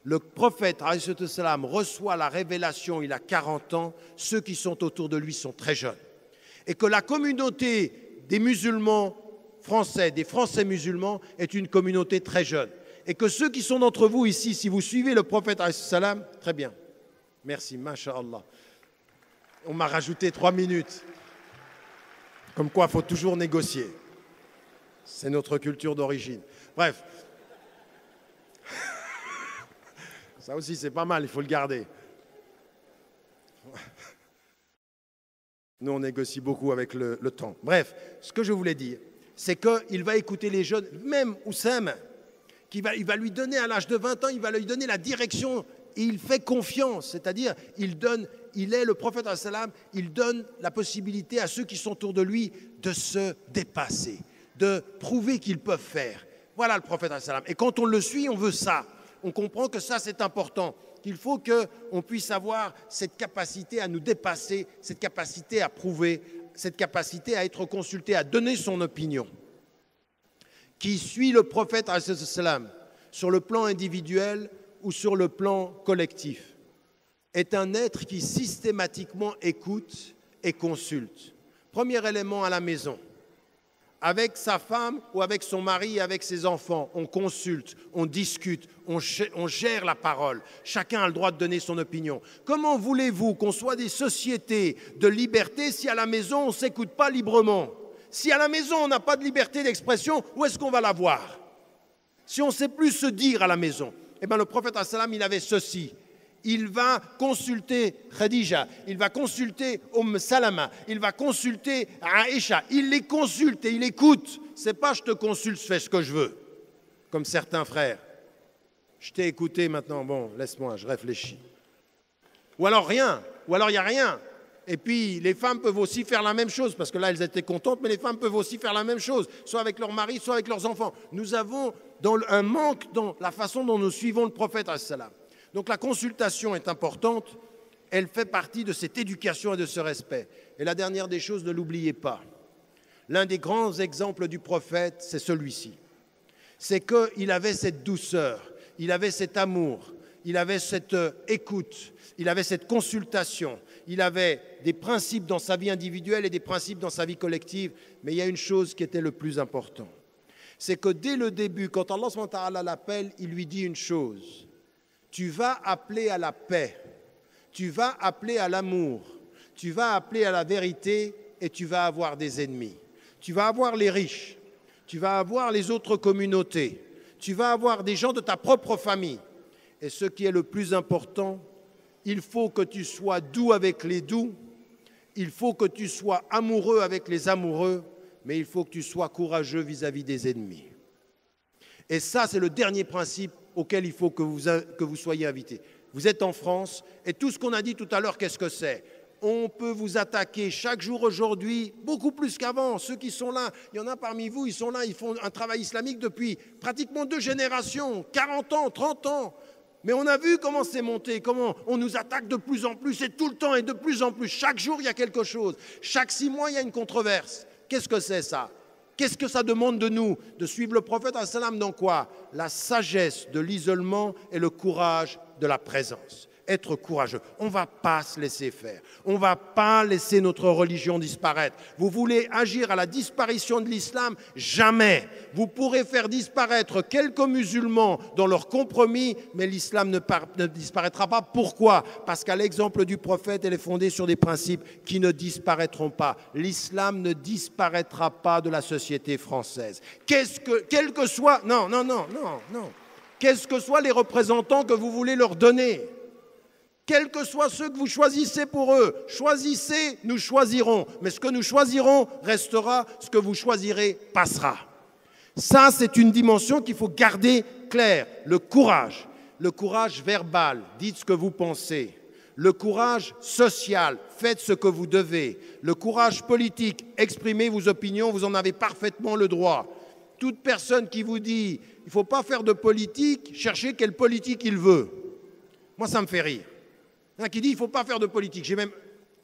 Le prophète, reçoit la révélation, il a 40 ans. Ceux qui sont autour de lui sont très jeunes. Et que la communauté des musulmans français, des Français musulmans, est une communauté très jeune. Et que ceux qui sont d'entre vous ici, si vous suivez le prophète, très bien. Merci, masha'Allah. On m'a rajouté 3 minutes. Comme quoi, il faut toujours négocier. C'est notre culture d'origine. Bref. Ça aussi, c'est pas mal, il faut le garder. Nous, on négocie beaucoup avec le temps. Bref, ce que je voulais dire, c'est qu'il va écouter les jeunes, même Oussama, il va lui donner à l'âge de 20 ans, il va lui donner la direction, et il fait confiance, c'est-à-dire il est le prophète, il donne la possibilité à ceux qui sont autour de lui de se dépasser, de prouver qu'ils peuvent faire. Voilà le prophète. Et quand on le suit, on veut ça. On comprend que ça, c'est important, qu'il faut qu'on puisse avoir cette capacité à nous dépasser, cette capacité à prouver, cette capacité à être consulté, à donner son opinion. Qui suit le prophète sur le plan individuel ou sur le plan collectif est un être qui systématiquement écoute et consulte. Premier élément à la maison. Avec sa femme ou avec son mari, avec ses enfants, on consulte, on discute, on gère la parole. Chacun a le droit de donner son opinion. Comment voulez-vous qu'on soit des sociétés de liberté si à la maison on ne s'écoute pas librement? Si à la maison on n'a pas de liberté d'expression, où est-ce qu'on va l'avoir? Si on ne sait plus se dire à la maison, eh bien le prophète il avait ceci. Il va consulter Khadija, il va consulter Salama, il va consulter Aïcha, il les consulte et il écoute. C'est pas je te consulte, fais ce que je veux, comme certains frères. Je t'ai écouté maintenant, bon, laisse-moi, je réfléchis. Ou alors rien, ou alors il n'y a rien. Et puis les femmes peuvent aussi faire la même chose, parce que là elles étaient contentes, mais les femmes peuvent aussi faire la même chose, soit avec leur mari, soit avec leurs enfants. Nous avons un manque dans la façon dont nous suivons le prophète. Donc la consultation est importante, elle fait partie de cette éducation et de ce respect. Et la dernière des choses, ne l'oubliez pas, l'un des grands exemples du prophète, c'est celui-ci. C'est qu'il avait cette douceur, il avait cet amour, il avait cette écoute, il avait cette consultation, il avait des principes dans sa vie individuelle et des principes dans sa vie collective. Mais il y a une chose qui était le plus important, c'est que dès le début, quand Allah subhanahu wa ta'ala l'appelle, il lui dit une chose. Tu vas appeler à la paix, tu vas appeler à l'amour, tu vas appeler à la vérité et tu vas avoir des ennemis. Tu vas avoir les riches, tu vas avoir les autres communautés, tu vas avoir des gens de ta propre famille. Et ce qui est le plus important, il faut que tu sois doux avec les doux, il faut que tu sois amoureux avec les amoureux, mais il faut que tu sois courageux vis-à-vis des ennemis. Et ça, c'est le dernier principe auquel il faut que vous soyez invités. Vous êtes en France, et tout ce qu'on a dit tout à l'heure, qu'est-ce que c'est? On peut vous attaquer chaque jour aujourd'hui, beaucoup plus qu'avant. Ceux qui sont là, il y en a parmi vous, ils sont là, ils font un travail islamique depuis pratiquement 2 générations, 40 ans, 30 ans. Mais on a vu comment c'est monté, comment on nous attaque de plus en plus, et tout le temps, et de plus en plus. Chaque jour, il y a quelque chose. Chaque 6 mois, il y a une controverse. Qu'est-ce que c'est ça? Qu'est-ce que ça demande de nous? De suivre le prophète dans quoi? La sagesse de l'isolement et le courage de la présence. être courageux. On ne va pas se laisser faire. On ne va pas laisser notre religion disparaître. Vous voulez agir à la disparition de l'islam? Jamais. Vous pourrez faire disparaître quelques musulmans dans leur compromis, mais l'islam ne disparaîtra pas. Pourquoi? Parce qu'à l'exemple du prophète, elle est fondée sur des principes qui ne disparaîtront pas. L'islam ne disparaîtra pas de la société française. Quel que soit... Non. Quels que soient les représentants que vous voulez leur donner, quels que soient ceux que vous choisissez pour eux, choisissez, nous choisirons. Mais ce que nous choisirons restera, ce que vous choisirez passera. Ça, c'est une dimension qu'il faut garder claire. Le courage verbal, dites ce que vous pensez. Le courage social, faites ce que vous devez. Le courage politique, exprimez vos opinions, vous en avez parfaitement le droit. Toute personne qui vous dit « il ne faut pas faire de politique », cherchez quelle politique il veut. Moi, ça me fait rire. Il y en a qui disent « il ne faut pas faire de politique ».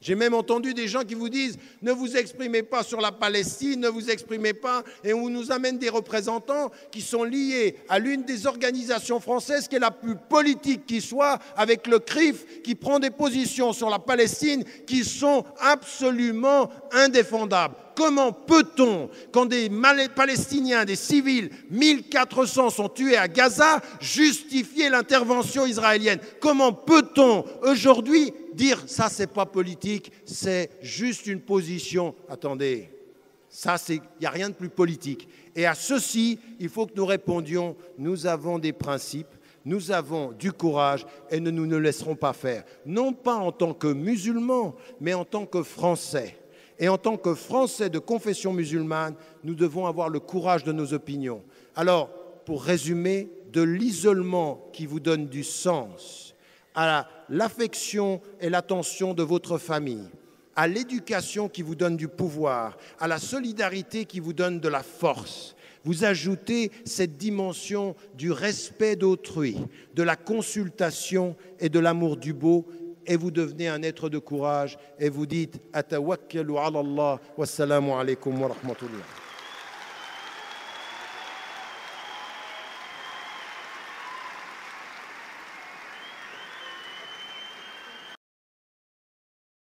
J'ai même entendu des gens qui vous disent « ne vous exprimez pas sur la Palestine, ne vous exprimez pas ». Et on nous amène des représentants qui sont liés à l'une des organisations françaises qui est la plus politique qui soit, avec le CRIF, qui prend des positions sur la Palestine qui sont absolument indéfendables. Comment peut-on, quand des Palestiniens, des civils, 1400 sont tués à Gaza, justifier l'intervention israélienne? Comment peut-on aujourd'hui dire ça, c'est pas politique, c'est juste une position? Attendez, ça, il n'y a rien de plus politique. Et à ceci, il faut que nous répondions, nous avons des principes, nous avons du courage et nous ne nous laisserons pas faire. Non pas en tant que musulmans, mais en tant que Français. Et en tant que Français de confession musulmane, nous devons avoir le courage de nos opinions. Alors, pour résumer, de l'isolement qui vous donne du sens, à l'affection et l'attention de votre famille, à l'éducation qui vous donne du pouvoir, à la solidarité qui vous donne de la force, vous ajoutez cette dimension du respect d'autrui, de la consultation et de l'amour du beau, et vous devenez un être de courage et vous dites « Atawakkalu ala Allah, wassalamu alaikum wa rahmatullah ».